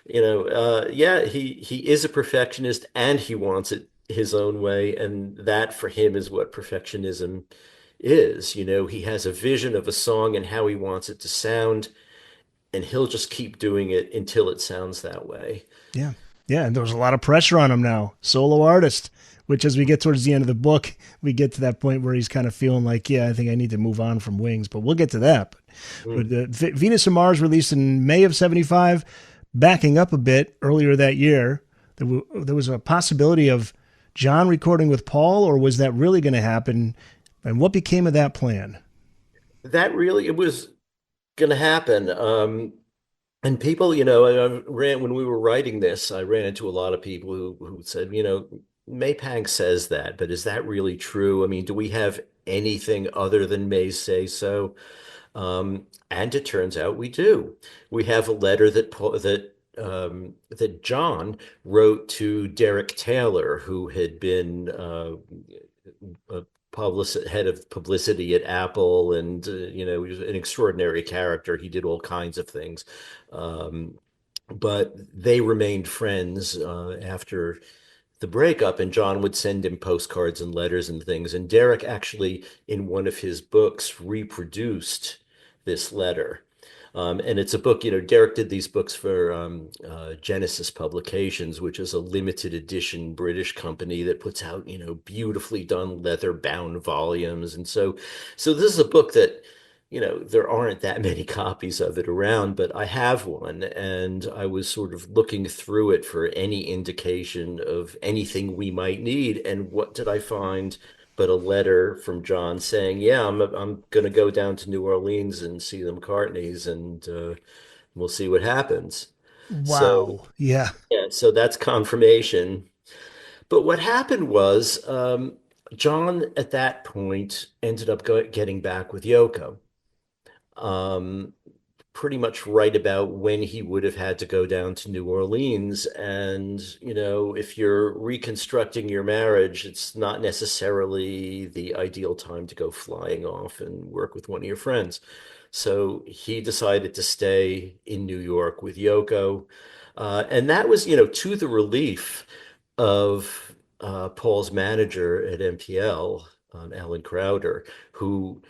Yeah, he is a perfectionist and he wants it his own way. And that for him is what perfectionism is. He has a vision of a song and how he wants it to sound, and he'll just keep doing it until it sounds that way. Yeah. Yeah. And there was a lot of pressure on him now. Solo artist, which as we get towards the end of the book, we get to that point where he's kind of feeling like, yeah, I think I need to move on from Wings, but we'll get to that. But Venus and Mars released in May of 75, backing up a bit earlier that year. There was a possibility of John recording with Paul, or was that really going to happen? And what became of that plan? It was going to happen. And people, when we were writing this, I ran into a lot of people who said, Maypang says that, but is that really true? I mean, do we have anything other than May's say so? And it turns out we do. We have a letter that John wrote to Derek Taylor, who had been a head of publicity at Apple, and he was an extraordinary character. He did all kinds of things, but they remained friends after the breakup, and John would send him postcards and letters and things. And Derek actually, in one of his books, reproduced this letter. And it's a book, Derek did these books for Genesis Publications, which is a limited edition British company that puts out, beautifully done leather bound volumes. And so this is a book that, there aren't that many copies of it around, but I have one, and I was sort of looking through it for any indication of anything we might need. And what did I find but a letter from John saying, yeah, I'm going to go down to New Orleans and see the McCartneys, and we'll see what happens. Wow. So, yeah. So that's confirmation. But what happened was John at that point ended up getting back with Yoko. Pretty much right about when he would have had to go down to New Orleans. And, if you're reconstructing your marriage, it's not necessarily the ideal time to go flying off and work with one of your friends. So he decided to stay in New York with Yoko. And that was, to the relief of Paul's manager at MPL, Alan Crowder, who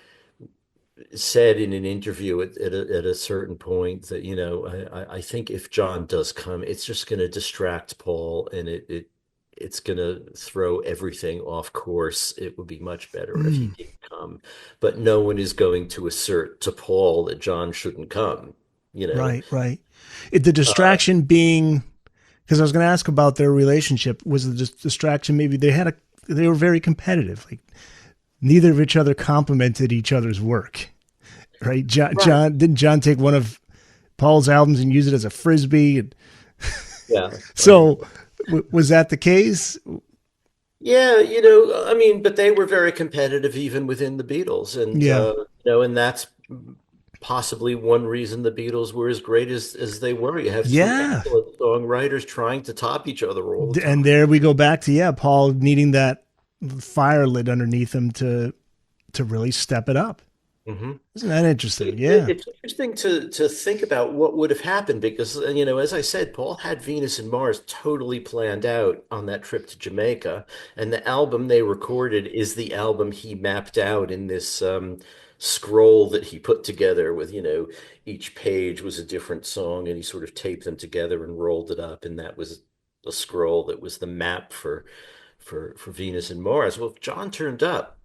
said in an interview at a certain point that, I think if John does come, it's just going to distract Paul, and it's going to throw everything off course. It would be much better if he didn't come, but no one is going to assert to Paul that John shouldn't come. Right. The distraction being, because I was going to ask about their relationship, was the distraction maybe they were very competitive, like neither of each other complimented each other's work, right? John didn't John take one of Paul's albums and use it as a frisbee? Yeah. So was that the case? Yeah, I mean, but they were very competitive even within the Beatles, and and that's possibly one reason the Beatles were as great as they were. You have two Yeah. excellent songwriters trying to top each other all the And time. there we go back to, Paul needing that fire lit underneath him to really step it up. Hmm. Isn't that interesting? Yeah. It's interesting to think about what would have happened because, as I said, Paul had Venus and Mars totally planned out on that trip to Jamaica, and the album they recorded is the album he mapped out in this scroll that he put together with, each page was a different song, and he sort of taped them together and rolled it up, and that was the scroll that was the map for Venus and Mars. Well, if John turned up,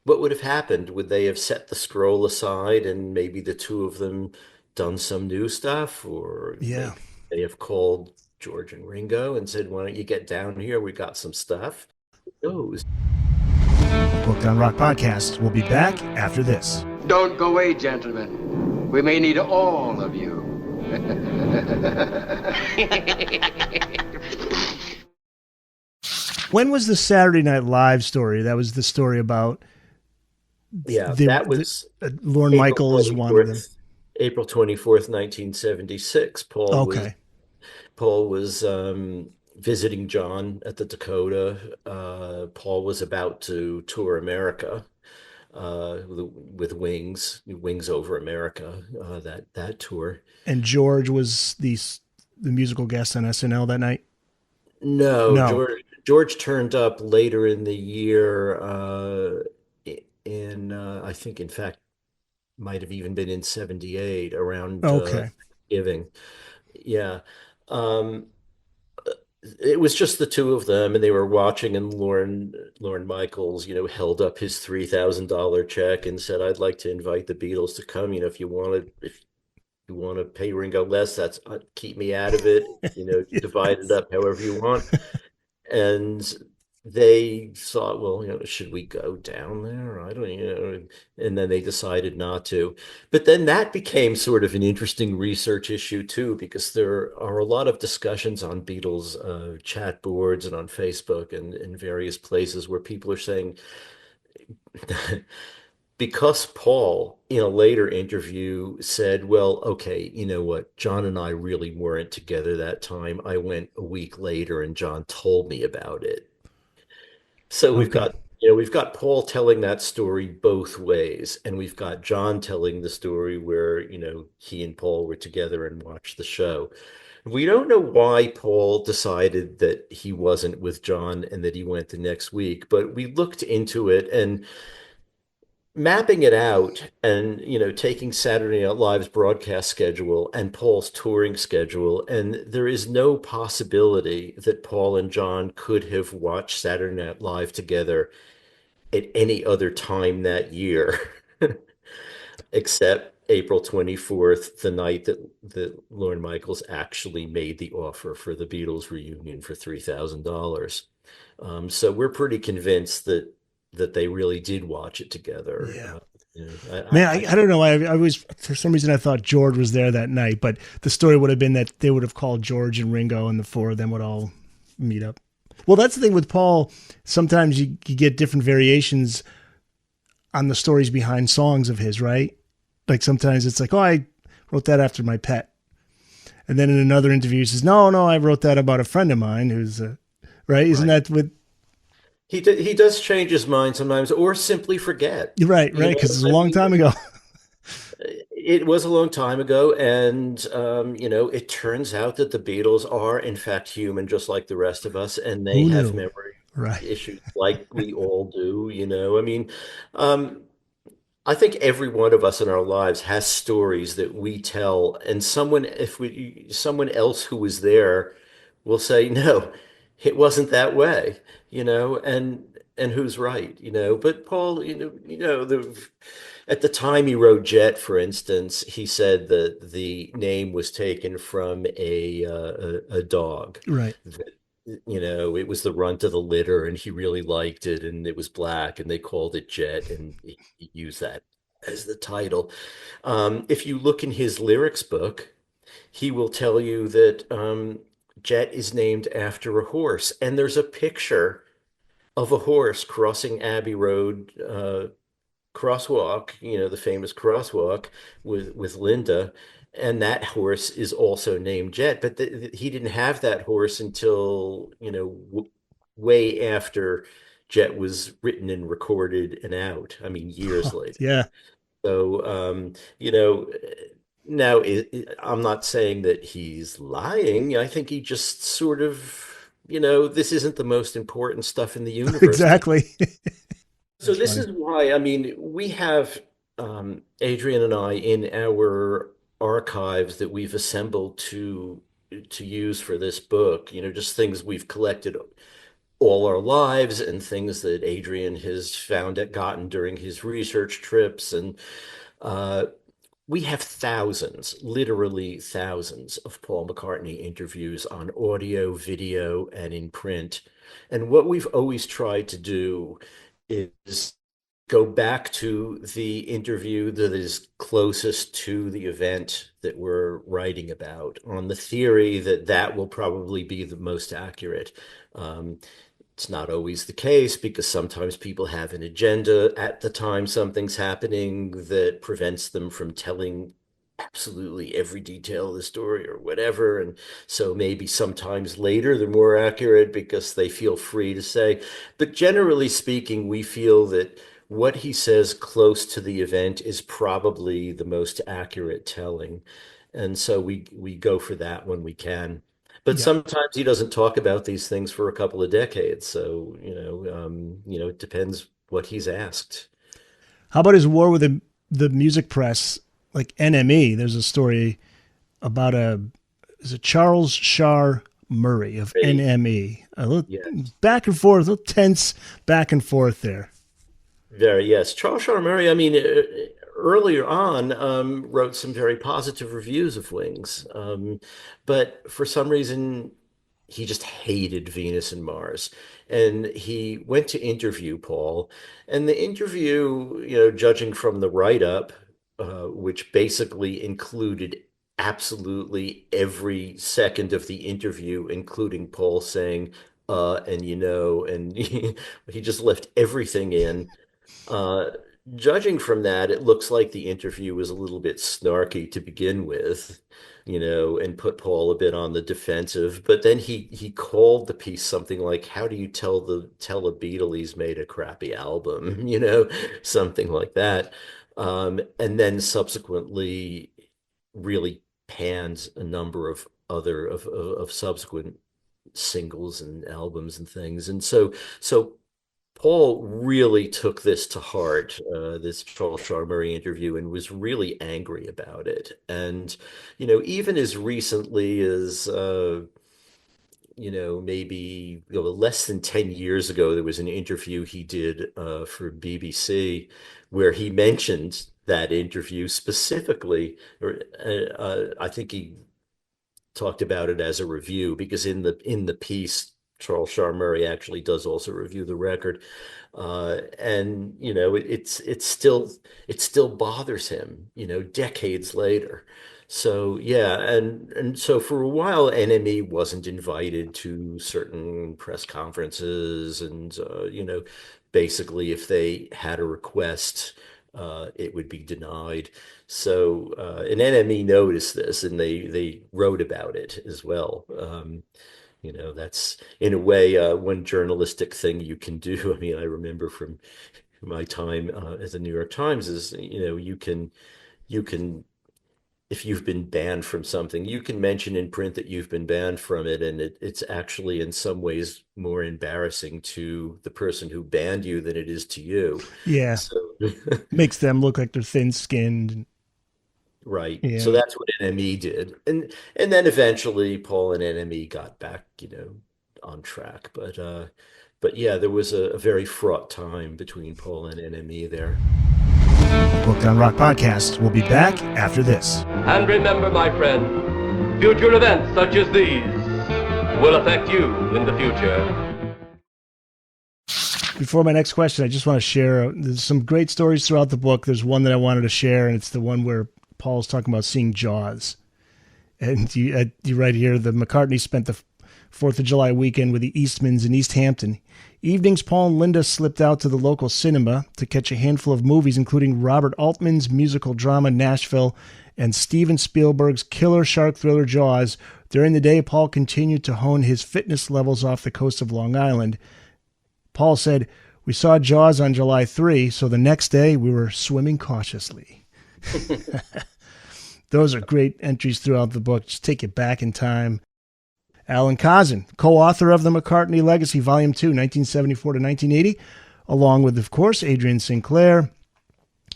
what would have happened? Would they have set the scroll aside and maybe the two of them done some new stuff? Or Yeah. maybe they have called George and Ringo and said, why don't you get down here? We got some stuff. Who knows? Booked on Rock podcast. We'll be back after this. Don't go away, gentlemen. We may need all of you. When was the Saturday Night Live story? That was the story about Yeah, that was Lorne Michaels, one of them. April 24th, 1976. Okay. Paul was visiting John at the Dakota. Paul was about to tour America with Wings Over America, that tour. And George was the musical guest on SNL that night. No. George turned up later in the year, I think, in fact, might have even been in 78 around Okay. Thanksgiving. Yeah. Um, it was just the two of them, and they were watching, and Lorne Michaels, held up his $3,000 check and said, "I'd like to invite the Beatles to come. If you want to pay Ringo less, that's keep me out of it. Divide it up however you want." And they thought, well, should we go down there? I don't, and then they decided not to. But then that became sort of an interesting research issue too, because there are a lot of discussions on Beatles chat boards and on Facebook and in various places where people are saying, because Paul, in a later interview, said, well, okay, you know what? John and I really weren't together that time. I went a week later and John told me about it. So Okay. we've got Paul telling that story both ways, and we've got John telling the story where, he and Paul were together and watched the show. We don't know why Paul decided that he wasn't with John and that he went the next week, but we looked into it and mapping it out and taking Saturday Night Live's broadcast schedule and Paul's touring schedule, and there is no possibility that Paul and John could have watched Saturday Night Live together at any other time that year except April 24th, the night that Lorne Michaels actually made the offer for the Beatles reunion for $3,000. So we're pretty convinced that they really did watch it together. Yeah. I Man, I don't know. I was, for some reason, I thought George was there that night, but the story would have been that they would have called George and Ringo, and the four of them would all meet up. Well, that's the thing with Paul. Sometimes you get different variations on the stories behind songs of his, right? Like sometimes it's like, oh, I wrote that after my pet. And then in another interview, he says, no, I wrote that about a friend of mine who's, right? Isn't that with... He does change his mind sometimes, or simply forget. Right, because it's a long time ago. It was a long time ago, and it turns out that the Beatles are, in fact, human, just like the rest of us, and they have memory issues like we all do. I think every one of us in our lives has stories that we tell, and someone else who was there will say, no, it wasn't that way, and who's right, but Paul, at the time he wrote Jet, for instance, he said that the name was taken from a dog. Right. That, it was the runt of the litter and he really liked it and it was black and they called it Jet and he used that as the title. If you look in his lyrics book, he will tell you that Jet is named after a horse, and there's a picture of a horse crossing Abbey Road crosswalk, the famous crosswalk with Linda, and that horse is also named Jet. But he didn't have that horse until, way after Jet was written and recorded and out. I mean, years later. Yeah. So, now I'm not saying that he's lying. I think he just sort of, this isn't the most important stuff in the universe. Exactly. So this is why, I mean, we have Adrian and I in our archives that we've assembled to use for this book, just things we've collected all our lives and things that Adrian has gotten during his research trips. And we have thousands, literally thousands of Paul McCartney interviews on audio, video, and in print. And what we've always tried to do is go back to the interview that is closest to the event that we're writing about, on the theory that that will probably be the most accurate. It's not always the case, because sometimes people have an agenda at the time something's happening that prevents them from telling absolutely every detail of the story or whatever. And so maybe sometimes later they're more accurate because they feel free to say. But generally speaking, we feel that what he says close to the event is probably the most accurate telling. And so we go for that when we can. But sometimes he doesn't talk about these things for a couple of decades. So, it depends what he's asked. How about his war with the music press, like NME? There's a story about is it Charles Shar Murray of NME? A little back and forth, a little tense back and forth there. Very, yes. Charles Shar Murray, I mean, earlier on, wrote some very positive reviews of Wings. But for some reason, he just hated Venus and Mars. And he went to interview Paul. And the interview, judging from the write-up, which basically included absolutely every second of the interview, including Paul saying, and and he just left everything in. Judging from that, it looks like the interview was a little bit snarky to begin with, and put Paul a bit on the defensive. But then he called the piece something like, "How do you tell a Beatle he's made a crappy album?" Something like that. And then subsequently really panned a number of other of subsequent singles and albums and things. And so Paul really took this to heart, this Charles Shar Murray interview, and was really angry about it. And, even as recently as, maybe less than 10 years ago, there was an interview he did for BBC where he mentioned that interview specifically, or I think he talked about it as a review, because in the piece, Charles Shar Murray actually does also review the record, and it still bothers him, decades later. So yeah, and so for a while, NME wasn't invited to certain press conferences, and basically if they had a request, it would be denied. So and NME noticed this, and they wrote about it as well. That's in a way one journalistic thing you can do. I mean, I remember from my time at the New York Times is, you can, if you've been banned from something, you can mention in print that you've been banned from it. And it's actually in some ways more embarrassing to the person who banned you than it is to you. Yeah. So, makes them look like they're thin-skinned. right. Yeah. So that's what NME did. And then eventually Paul and NME got back, on track. But yeah, there was a very fraught time between Paul and NME there. Booked on Rock Podcast. We'll be back after this. And remember, my friend, future events such as these will affect you in the future. Before my next question, I just want to share, there's some great stories throughout the book. There's one that I wanted to share, and it's the one where Paul's talking about seeing Jaws. And you write here, the McCartney spent the 4th of July weekend with the Eastmans in East Hampton. Evenings, Paul and Linda slipped out to the local cinema to catch a handful of movies, including Robert Altman's musical drama Nashville and Steven Spielberg's killer shark thriller Jaws. During the day, Paul continued to hone his fitness levels off the coast of Long Island. Paul said, "We saw Jaws on July 3, so the next day we were swimming cautiously." Those are great entries throughout the book. Just take it back in time. Allan Kozinn, co-author of the McCartney Legacy Volume 2, 1974 to 1980, along with, of course, Adrian Sinclair.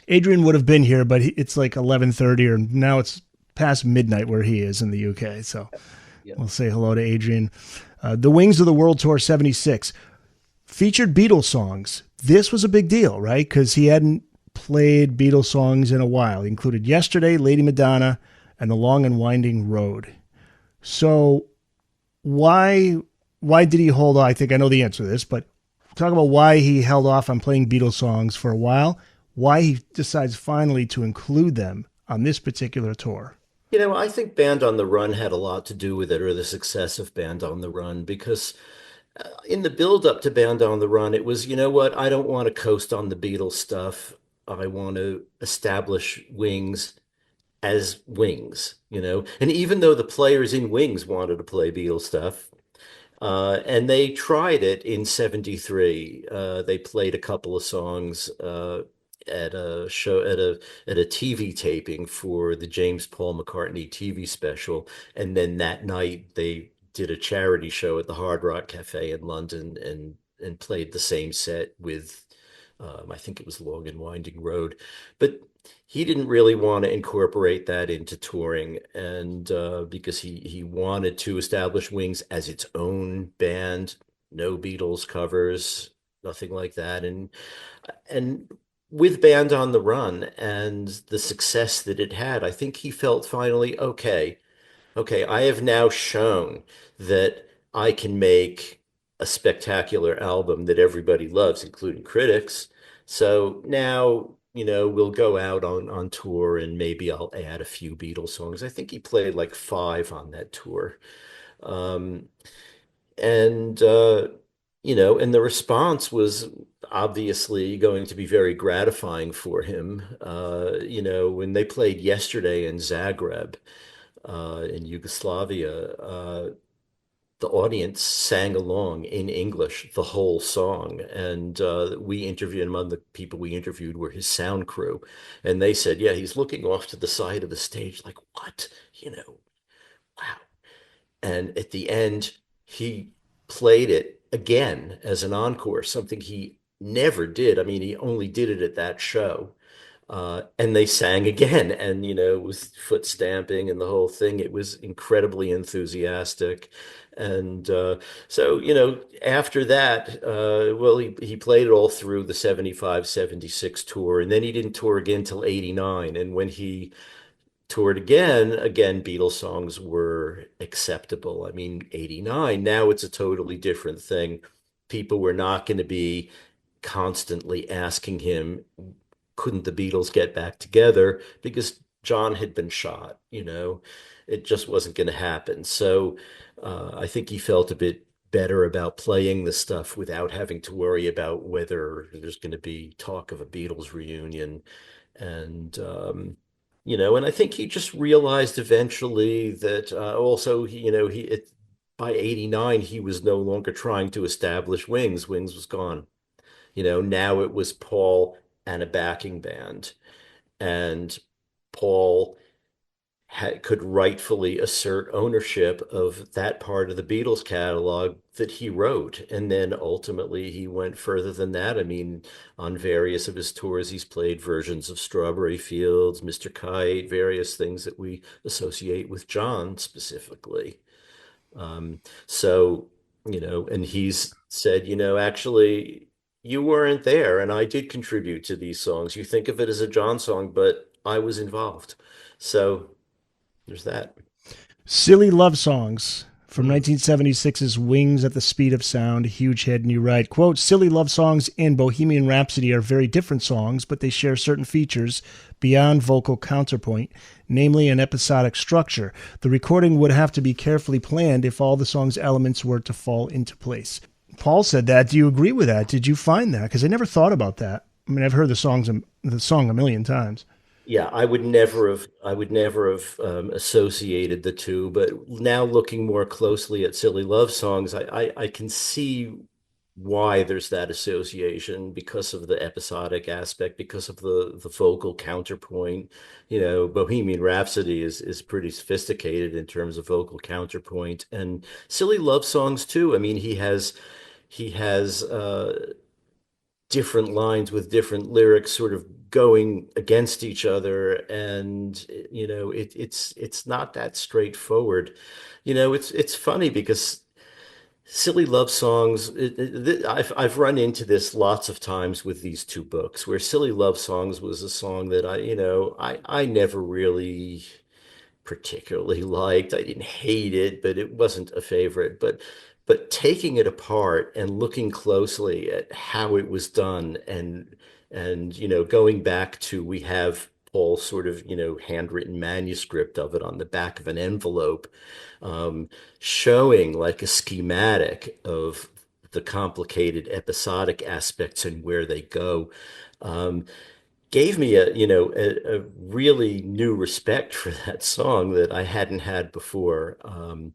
Adrian would have been here, but it's like 11:30, or now it's past midnight where he is in the UK. So we'll say hello to Adrian. The Wings of the World Tour 76 featured Beatles songs. This was a big deal, right? Because he hadn't played Beatles songs in a while. He included Yesterday, Lady Madonna, and The Long and Winding Road. So why did he hold on? I think I know the answer to this, but talk about why he held off on playing Beatles songs for a while, why he decides finally to include them on this particular tour. I think Band on the Run had a lot to do with it, or the success of Band on the Run, because in the build up to Band on the Run, it was, I don't want to coast on the Beatles stuff. I want to establish Wings as Wings, and even though the players in Wings wanted to play Beatles stuff, and they tried it in 73, they played a couple of songs at a show, at a TV taping for the James Paul McCartney TV special, and then that night they did a charity show at the Hard Rock Cafe in London and played the same set with I think it was Long and Winding Road, but he didn't really want to incorporate that into touring, and because he wanted to establish Wings as its own band, no Beatles covers, nothing like that, and with Band on the Run and the success that it had, I think he felt finally, okay, I have now shown that I can make a spectacular album that everybody loves, including critics. So now, we'll go out on tour and maybe I'll add a few Beatles songs. I think he played like 5 on that tour. And the response was obviously going to be very gratifying for him. When they played Yesterday in Zagreb, in Yugoslavia, the audience sang along in English the whole song, and we interviewed, among the people we interviewed were his sound crew, and they said, yeah, he's looking off to the side of the stage like, what, wow. And at the end, he played it again as an encore, something he never did. I mean, he only did it at that show. And they sang again, and with foot stamping and the whole thing. It was incredibly enthusiastic, and so after that, well, he played it all through the 75-76 tour, and then he didn't tour again till 89. And when he toured again, Beatles songs were acceptable. I mean, 89, now it's a totally different thing. People were not going to be constantly asking him, couldn't the Beatles get back together, because John had been shot, it just wasn't going to happen. So I think he felt a bit better about playing the stuff without having to worry about whether there's going to be talk of a Beatles reunion. And, and I think he just realized eventually that also, by 89, he was no longer trying to establish Wings. Wings was gone. Now it was Paul and a backing band, and Paul could rightfully assert ownership of that part of the Beatles catalog that he wrote. And then ultimately he went further than that. I mean, on various of his tours, he's played versions of Strawberry Fields, Mr. Kite, various things that we associate with John specifically. So, and he's said, actually, you weren't there, and I did contribute to these songs. You think of it as a John song, but I was involved. So there's that. Silly Love Songs From 1976's Wings at the Speed of Sound, huge hit, and you write, quote, Silly Love Songs and Bohemian Rhapsody are very different songs, but they share certain features beyond vocal counterpoint, namely an episodic structure. The recording would have to be carefully planned if all the song's elements were to fall into place. Paul said that. Do you agree with that? Did you find that? Because I never thought about that. I mean, I've heard the song a million times. Yeah, I would never have associated the two, but now looking more closely at Silly Love Songs, I can see why there's that association because of the episodic aspect, because of the vocal counterpoint. Bohemian Rhapsody is pretty sophisticated in terms of vocal counterpoint, and Silly Love Songs too. I mean, he has different lines with different lyrics sort of going against each other, and it's not that straightforward. It's funny because Silly Love Songs, I've run into this lots of times with these two books, where Silly Love Songs was a song that I never really particularly liked. I didn't hate it, but it wasn't a favorite. But taking it apart and looking closely at how it was done, and going back to, we have Paul's sort of handwritten manuscript of it on the back of an envelope, showing like a schematic of the complicated episodic aspects and where they go. Gave me a really new respect for that song that I hadn't had before. And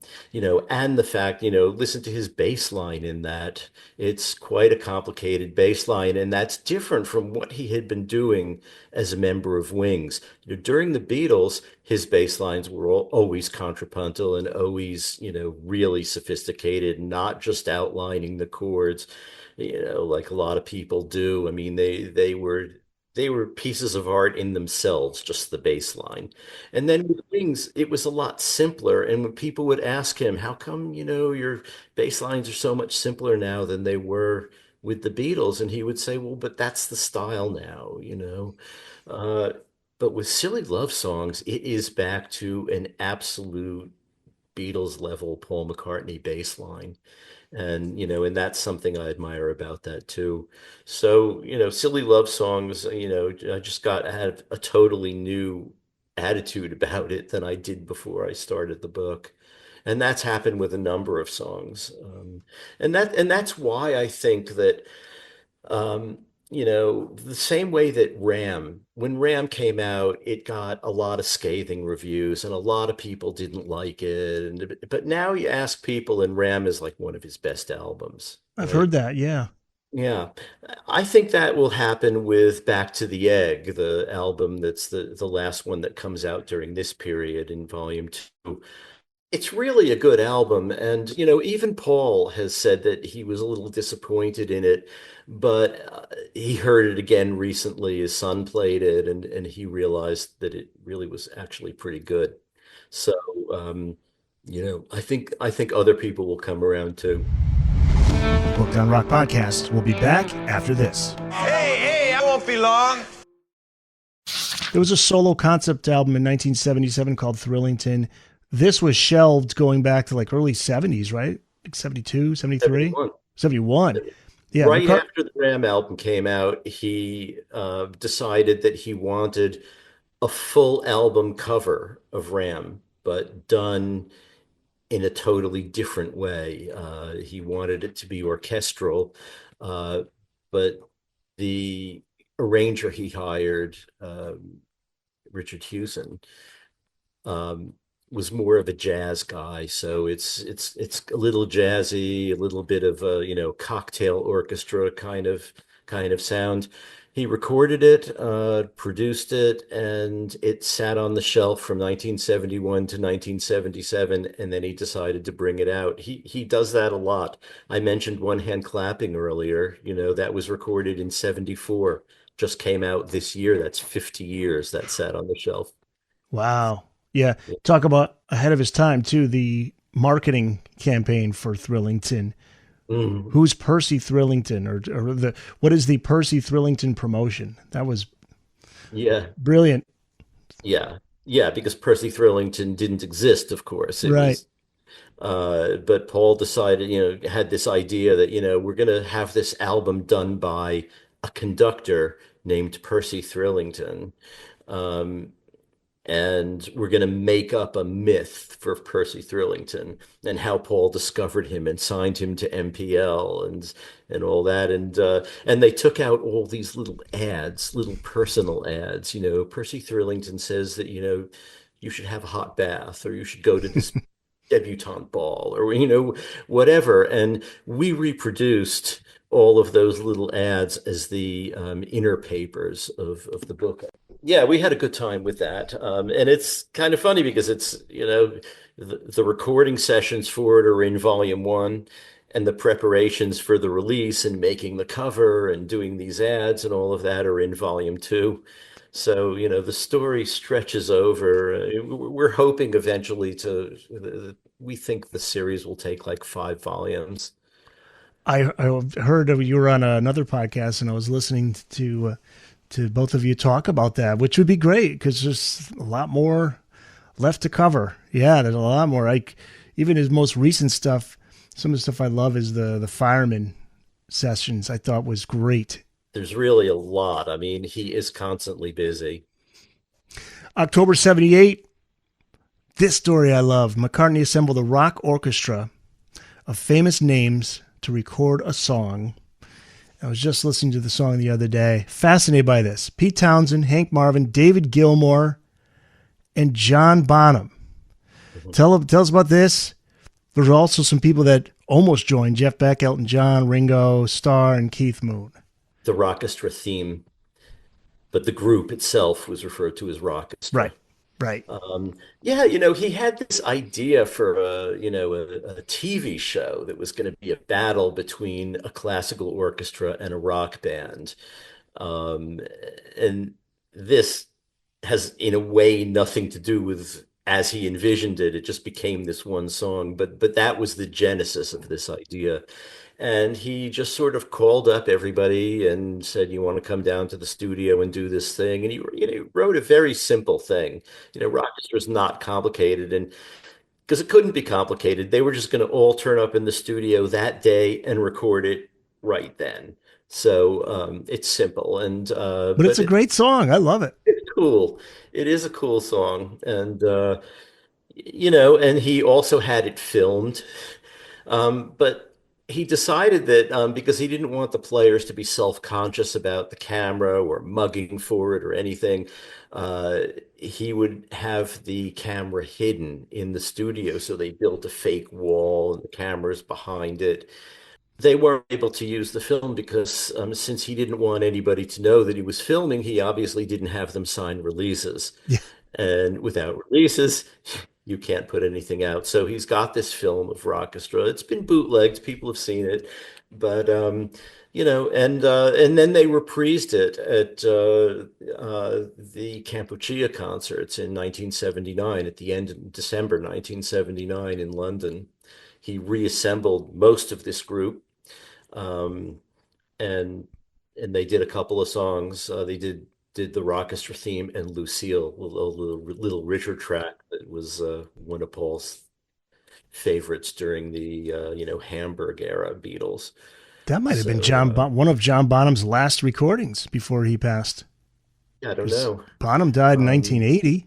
the fact, listen to his bass line in that. It's quite a complicated bass line, and that's different from what he had been doing as a member of Wings. During the Beatles, his bass lines were always contrapuntal and always, really sophisticated, not just outlining the chords, like a lot of people do. I mean, they were pieces of art in themselves, just the bass line. And then with Wings, it was a lot simpler. And when people would ask him, how come, your bass lines are so much simpler now than they were with the Beatles? And he would say, well, but that's the style now, But with Silly Love Songs, it is back to an absolute Beatles level Paul McCartney bass line. And that's something I admire about that too. So, Silly Love Songs, I just had a totally new attitude about it than I did before I started the book. And that's happened with a number of songs. And that's why I think that, the same way that when Ram came out, it got a lot of scathing reviews and a lot of people didn't like it. But now you ask people, and Ram is like one of his best albums. I've heard that, yeah. Yeah. I think that will happen with Back to the Egg, the album that's the last one that comes out during this period in Volume 2. It's really a good album. And, even Paul has said that he was a little disappointed in it, but he heard it again recently. His son played it, and he realized that it really was actually pretty good. So, I think other people will come around too. The Booked on Rock podcast will be back after this. Hey, I won't be long. There was a solo concept album in 1977 called Thrillington. This was shelved going back to like early 70s, right? Like 72, 73? 71. Yeah. Right after the Ram album came out, he decided that he wanted a full album cover of Ram, but done in a totally different way. He wanted it to be orchestral, but the arranger he hired, Richard Hewson, was more of a jazz guy. So it's a little jazzy, a little bit of a, cocktail orchestra kind of sound. He recorded it, produced it, and it sat on the shelf from 1971 to 1977, and then he decided to bring it out. He does that a lot. I mentioned One Hand Clapping earlier. That was recorded in 74, just came out this year. That's 50 years that sat on the shelf. Wow. Yeah. Talk about ahead of his time too, the marketing campaign for Thrillington. Mm. Who's Percy Thrillington, or what is the Percy Thrillington promotion? That was brilliant. Yeah, because Percy Thrillington didn't exist, of course. It right. But Paul decided, had this idea that, we're going to have this album done by a conductor named Percy Thrillington. And we're going to make up a myth for Percy Thrillington and how Paul discovered him and signed him to MPL and all that. And they took out all these little ads, little personal ads. Percy Thrillington says that, you should have a hot bath, or you should go to this debutante ball, or, whatever. And we reproduced all of those little ads as the inner papers of the book. Yeah, we had a good time with that. And it's kind of funny because it's, the recording sessions for it are in volume 1, and the preparations for the release and making the cover and doing these ads and all of that are in volume 2. So, the story stretches over. We're hoping eventually we think the series will take like 5 volumes. I heard you were on another podcast, and I was listening to both of you talk about that, which would be great because there's a lot more left to cover. Yeah, there's a lot more. Even his most recent stuff, some of the stuff I love is the fireman sessions. I thought was great. There's really a lot. I mean, he is constantly busy. October 78. This story I love. McCartney assembled a rock orchestra of famous names to record a song. I was just listening to the song the other day. Fascinated by this. Pete Townsend, Hank Marvin, David Gilmour, and John Bonham. Mm-hmm. Tell us about this. There's also some people that almost joined. Jeff Beck, Elton John, Ringo Starr, and Keith Moon. The Rockestra theme, but the group itself was referred to as Rockestra. Right. Yeah, he had this idea for a TV show that was going to be a battle between a classical orchestra and a rock band. And this has, in a way, nothing to do with as he envisioned it. It just became this one song. But that was the genesis of this idea. And he just sort of called up everybody and said, "You want to come down to the studio and do this thing?" And he wrote a very simple thing. Rochester is not complicated, and because it couldn't be complicated, they were just going to all turn up in the studio that day and record it right then. So it's simple, but it's a great song. I love it. It's cool. It is a cool song, and and he also had it filmed, but he decided that because he didn't want the players to be self-conscious about the camera or mugging for it or anything, he would have the camera hidden in the studio. So they built a fake wall and the camera's behind it. They weren't able to use the film because since he didn't want anybody to know that he was filming, he obviously didn't have them sign releases. Yeah. And without releases, you can't put anything out. So he's got this film of Rockestra. It's been bootlegged. People have seen it. But, and then they reprised it at the Campuchia concerts in 1979, at the end of December 1979 in London. He reassembled most of this group, and they did a couple of songs. They did the Rockestra theme and Lucille, a little Richard track that was one of Paul's favorites during the Hamburg era Beatles. That might have been one of John Bonham's last recordings before he passed. I don't know. Bonham died in 1980.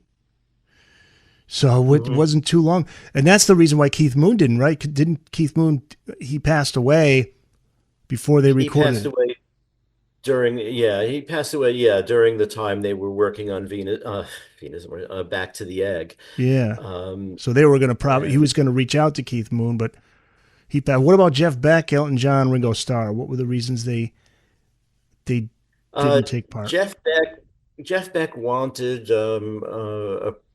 So it wasn't too long. And that's the reason why Keith Moon didn't, right? Didn't Keith Moon, he passed away before they recorded. He passed away during the time they were working on Back to the Egg. Yeah. So they were going to he was going to reach out to Keith Moon, but he passed. What about Jeff Beck, Elton John, Ringo Starr? What were the reasons they didn't take part? Jeff Beck wanted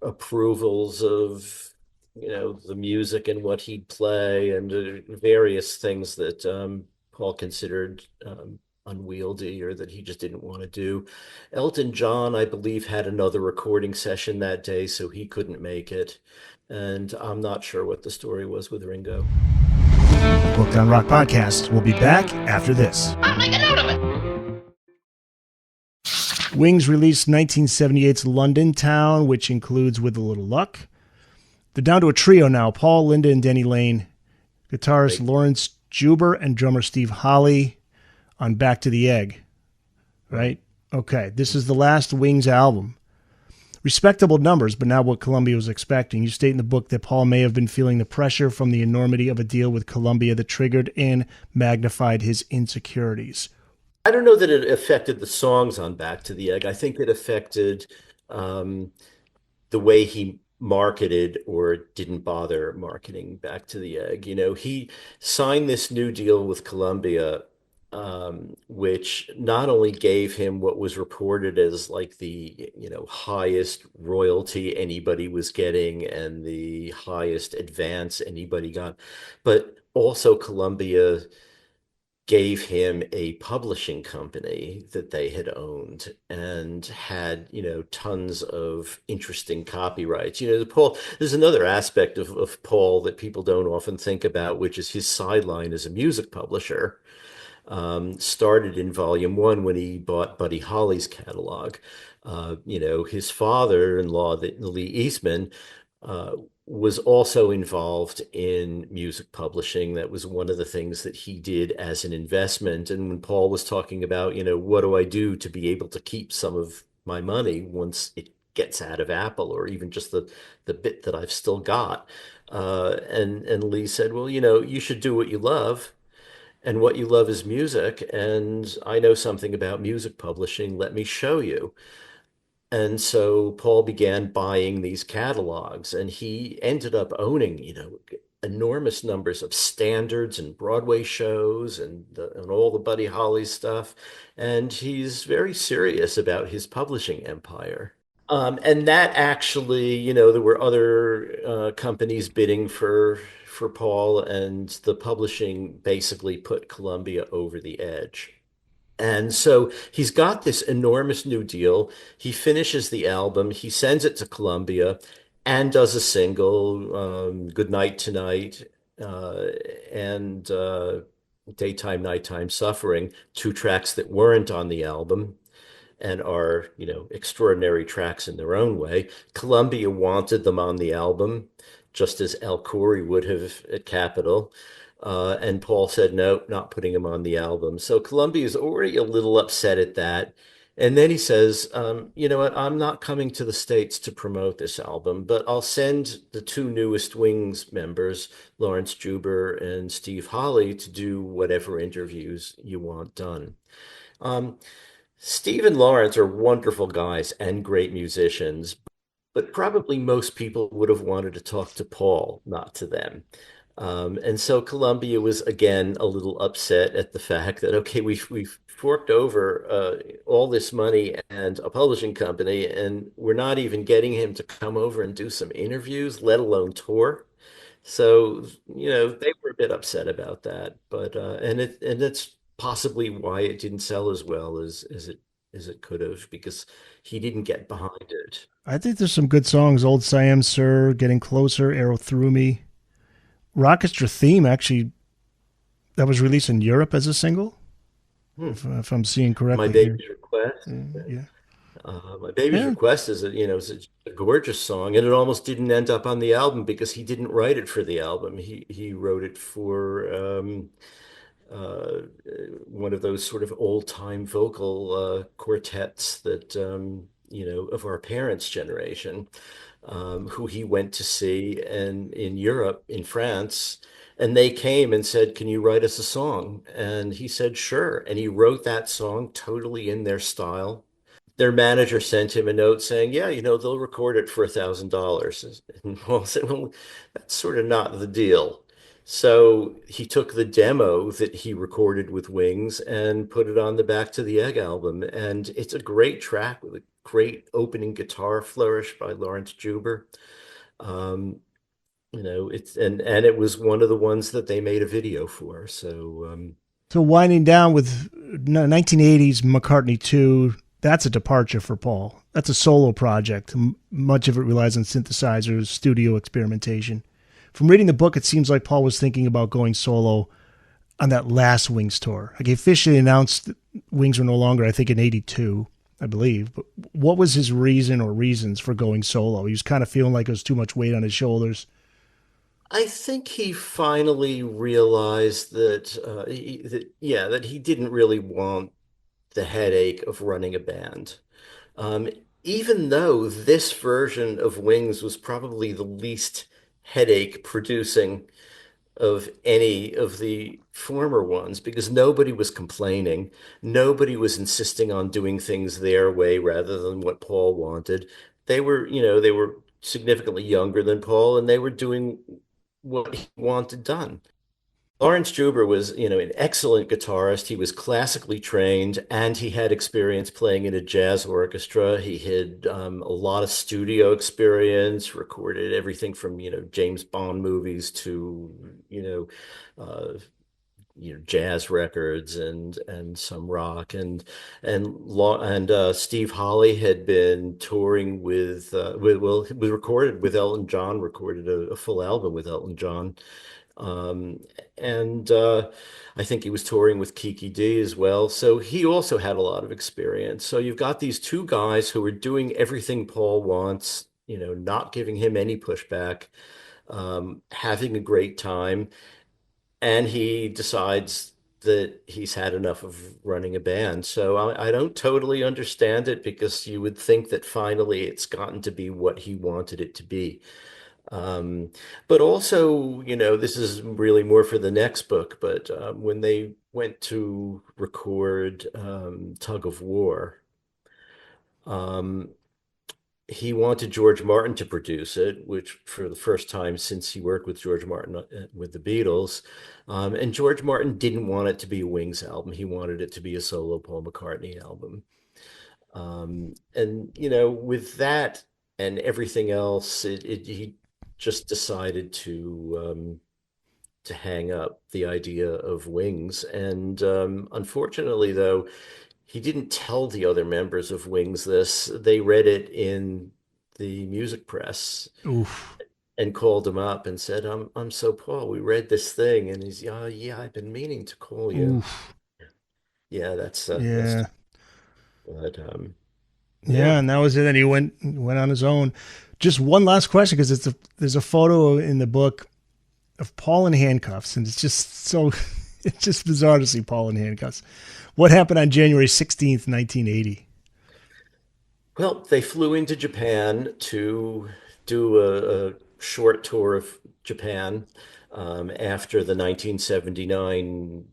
approvals of the music and what he'd play and various things that Paul considered unwieldy or that he just didn't want to do. Elton John, I believe, had another recording session that day, so he couldn't make it. And I'm not sure what the story was with Ringo. Booked on Rock Podcast. We'll be back after this. I'll make a note of it. Wings released 1978's London Town, which includes With a Little Luck. They're down to a trio now: Paul, Linda, and Denny Lane. Guitarist Right. Lawrence Juber and drummer Steve Holley on Back to the Egg. Right? Okay, this is the last Wings album. Respectable numbers, but not what Columbia was expecting. You state in the book that Paul may have been feeling the pressure from the enormity of a deal with Columbia that triggered and magnified his insecurities. I don't know that it affected the songs on Back to the Egg. I think it affected the way he marketed or didn't bother marketing Back to the Egg. He signed this new deal with Columbia, which not only gave him what was reported as like the, highest royalty anybody was getting and the highest advance anybody got, but also Columbia gave him a publishing company that they had owned and had, tons of interesting copyrights. Paul, there's another aspect of Paul that people don't often think about, which is his sideline as a music publisher. Started in volume 1 when he bought Buddy Holly's catalog. His father-in-law, Lee Eastman, was also involved in music publishing. That was one of the things that he did as an investment. And when Paul was talking about, what do I do to be able to keep some of my money once it gets out of Apple, or even just the bit that I've still got. And Lee said, well, you should do what you love. And what you love is music. And I know something about music publishing. Let me show you. And so Paul began buying these catalogs, and he ended up owning, enormous numbers of standards and Broadway shows and all the Buddy Holly stuff. And he's very serious about his publishing empire. And that actually, there were other companies bidding for Paul, and the publishing basically put Columbia over the edge. And so he's got this enormous new deal. He finishes the album, he sends it to Columbia and does a single, Good Night Tonight, and Daytime, Nighttime Suffering, 2 tracks that weren't on the album and are, extraordinary tracks in their own way. Columbia wanted them on the album, just as Al Corey would have at Capitol. And Paul said, no, not putting him on the album. So Columbia is already a little upset at that. And then he says, you know what, I'm not coming to the States to promote this album, but I'll send the 2 newest Wings members, Lawrence Juber and Steve Holley, to do whatever interviews you want done. Steve and Lawrence are wonderful guys and great musicians, but probably most people would have wanted to talk to Paul, not to them. And so Columbia was again a little upset at the fact that, okay, we've forked over all this money and a publishing company, and we're not even getting him to come over and do some interviews, let alone tour. So, they were a bit upset about that, but and that's possibly why it didn't sell as well as it could have, because he didn't get behind it. I think there's some good songs: Old Siam Sir, Getting Closer, Arrow Through Me. Rockestra Theme, actually, that was released in Europe as a single, if I'm seeing correctly. My Baby's Request. Yeah. My Baby's Request is is a gorgeous song, and it almost didn't end up on the album because he didn't write it for the album. He wrote it for one of those sort of old-time vocal quartets that of our parents' generation. Who he went to see and in Europe, in France, and they came and said, can you write us a song? And he said, sure. And he wrote that song totally in their style. Their manager sent him a note saying, yeah, they'll record it for $1,000. And Paul said, well, that's sort of not the deal. So he took the demo that he recorded with Wings and put it on the Back to the Egg album. And it's a great track with a great opening guitar flourish by Lawrence Juber. It's and it was one of the ones that they made a video for. So winding down with 1980s McCartney 2, that's a departure for Paul. That's a solo project. Much of it relies on synthesizers, studio experimentation. From reading the book, it seems like Paul was thinking about going solo on that last Wings tour. Like, he officially announced that Wings were no longer, I think, in 82, I believe. But What was his reason or reasons for going solo? He was kind of feeling like it was too much weight on his shoulders. I think he finally realized that he didn't really want the headache of running a band. Um, Even though this version of Wings was probably the least headache producing of any of the former ones, because nobody was complaining. Nobody was insisting on doing things their way rather than what Paul wanted. They were significantly younger than Paul, and they were doing what he wanted done. Lawrence Juber was, an excellent guitarist. He was classically trained and he had experience playing in a jazz orchestra. He had a lot of studio experience, recorded everything from, James Bond movies to, jazz records and some rock and Steve Holly had been touring was recorded with Elton John, recorded a full album with Elton John. Um, and I think he was touring with Kiki D as well. So he also had a lot of experience. So you've got these two guys who are doing everything Paul wants, not giving him any pushback, having a great time. And he decides that he's had enough of running a band. So I don't totally understand it, because you would think that finally it's gotten to be what he wanted it to be. Um, but also, this is really more for the next book, but when they went to record Tug of War, um, he wanted George Martin to produce it, which for the first time since he worked with George Martin with the Beatles. And George Martin didn't want it to be a Wings album. He wanted it to be a solo Paul McCartney album. And with that and everything else, he just decided to hang up the idea of Wings. And unfortunately, though, he didn't tell the other members of Wings this. They read it in the music press Oof. and called him up and said, I'm so Paul, we read this thing." And he's, "Oh, yeah, I've been meaning to call you." Oof. Yeah, that's, Yeah. but Yeah, yeah. and that was it. And he went on his own. Just one last question, because there's a photo in the book of Paul in handcuffs, and it's just so it's just bizarre to see Paul in handcuffs. What happened on January 16th, 1980? Well, they flew into Japan to do a short tour of Japan after the 1979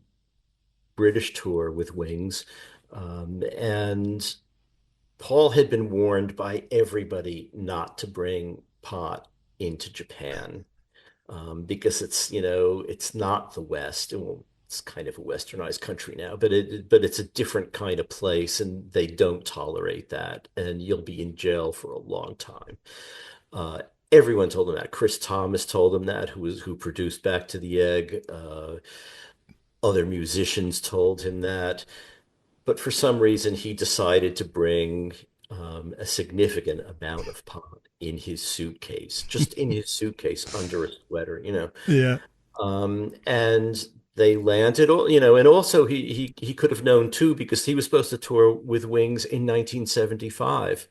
British tour with Wings. And Paul had been warned by everybody not to bring pot into Japan, because it's not the West. Well, it's kind of a westernized country now, but it's a different kind of place, and they don't tolerate that, and you'll be in jail for a long time. Uh, Everyone told him that. Chris Thomas told him that, who produced Back to the Egg. Other musicians told him that. But for some reason, he decided to bring a significant amount of pot in his suitcase, just in his suitcase under a sweater. Yeah. And they landed, and also he could have known too, because he was supposed to tour with Wings in 1975,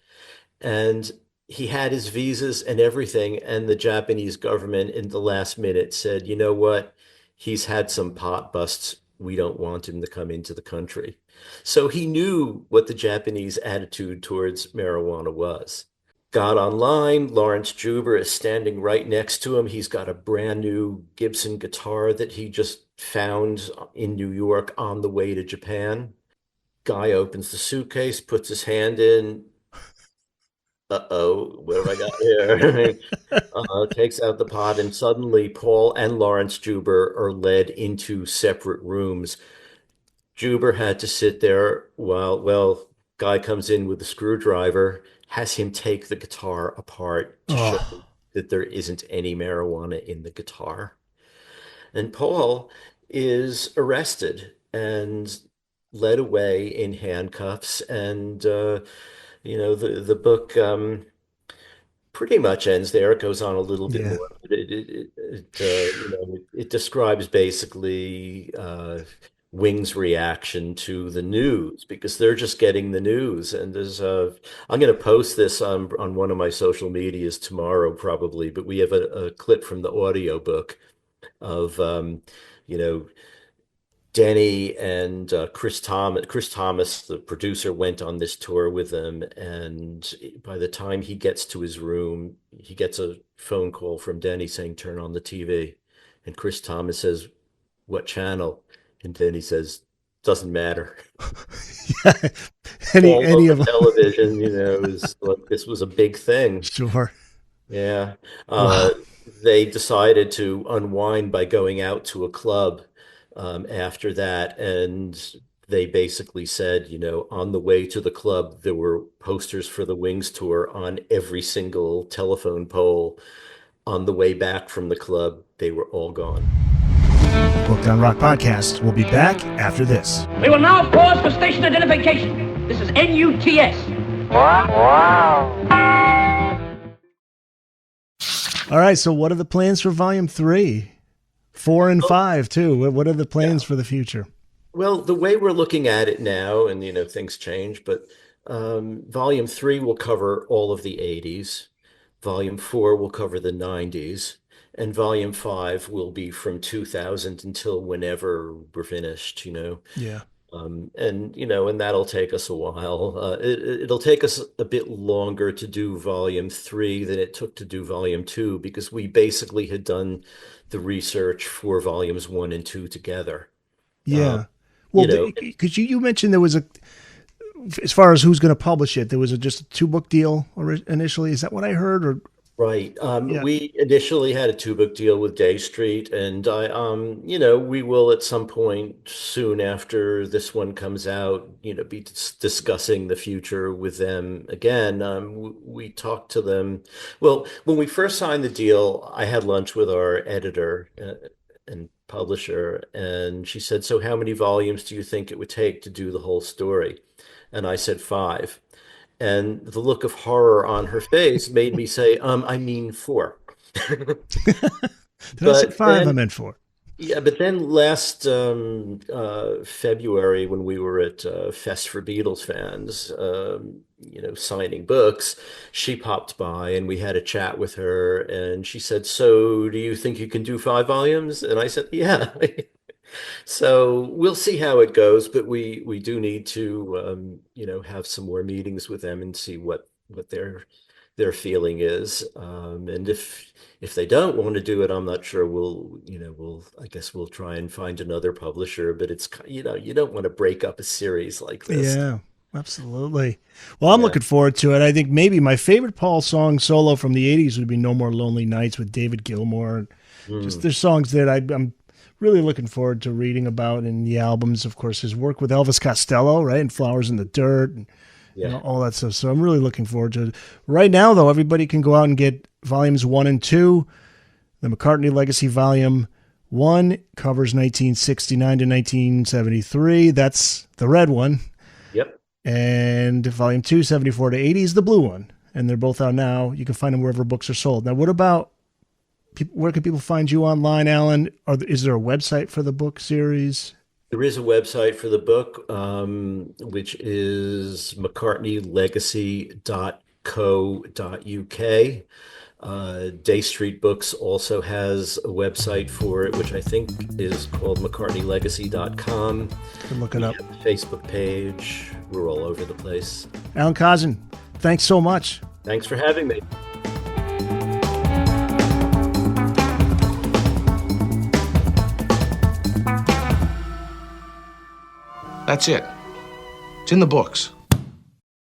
and he had his visas and everything, and the Japanese government in the last minute said, "You know what? He's had some pot busts. We don't want him to come into the country." So he knew what the Japanese attitude towards marijuana was. Got online. Lawrence Juber is standing right next to him. He's got a brand new Gibson guitar that he just found in New York on the way to Japan. Guy opens the suitcase, puts his hand in. Uh-oh, what have I got here? Takes out the pot, and suddenly Paul and Lawrence Juber are led into separate rooms. Juber had to sit there while, well, guy comes in with a screwdriver, has him take the guitar apart to show Oh, that there isn't any marijuana in the guitar. And Paul is arrested and led away in handcuffs. And the book pretty much ends there. It goes on a little bit yeah. more, but it describes basically Wings reaction to the news, because they're just getting the news. And I'm going to post this on one of my social medias tomorrow probably, but we have a clip from the audiobook of, you know, Denny and Chris Thomas. Chris Thomas, the producer, went on this tour with them, and by the time he gets to his room, he gets a phone call from Denny saying, "Turn on the TV." And Chris Thomas says, "What channel?" And Denny says, "Doesn't matter." Yeah. any of television, this was a big thing. Sure. Yeah. Wow. They decided to unwind by going out to a club after that. And they basically said, on the way to the club, there were posters for the Wings tour on every single telephone pole. On the way back from the club, they were all gone. Booked on Rock Podcast. We'll be back after this. We will now pause for station identification. This is NUTS. All right, so what are the plans for Volume 3? 4 and 5, too. What are the plans for the future? Well, the way we're looking at it now, and, things change, but Volume 3 will cover all of the 80s. Volume 4 will cover the 90s. And Volume 5 will be from 2000 until whenever we're finished, Yeah. And that'll take us a while. It'll take us a bit longer to do Volume 3 than it took to do Volume 2, because we basically had done the research for Volumes 1 and 2 together. Yeah. Well, because you mentioned there was as far as who's going to publish it, there was just a 2-book deal initially. Is that what I heard? Or Right. Yeah. We initially had a 2-book deal with Day Street, and we will at some point soon after this one comes out, be discussing the future with them again. We talked to them. Well, when we first signed the deal, I had lunch with our editor and publisher, and she said, "So how many volumes do you think it would take to do the whole story?" And I said 5. And the look of horror on her face made me say, I mean 4. Did I say 5? I meant 4. Yeah, but then last February, when we were at Fest for Beatles fans, signing books, she popped by and we had a chat with her, and she said, "So do you think you can do 5 volumes?" And I said, "Yeah." So we'll see how it goes, but we do need to have some more meetings with them and see what their feeling is. And if they don't want to do it, I'm not sure. I guess we'll try and find another publisher. But it's you don't want to break up a series like this. Yeah, absolutely. Well, I'm looking forward to it. I think maybe my favorite Paul song solo from the '80s would be "No More Lonely Nights" with David Gilmour. Just there's songs that I'm really looking forward to reading about in the albums. Of course, his work with Elvis Costello, right, and "Flowers in the Dirt," and all that stuff. So I'm really looking forward to it. Right now, though, everybody can go out and get Volumes 1 and 2. The McCartney Legacy Volume 1 covers 1969 to 1973. That's the red one. Yep. And Volume 2, 74 to 80, is the blue one. And they're both out now. You can find them wherever books are sold. Now, what about where can people find you online, Allan? Is there a website for the book series? There is a website for the book, which is mccartneylegacy.co.uk. Day Street Books also has a website for it, which I think is called mccartneylegacy.com. You can look it up. Facebook page. We're all over the place. Allan Kozinn, thanks so much. Thanks for having me. That's it. It's in the books.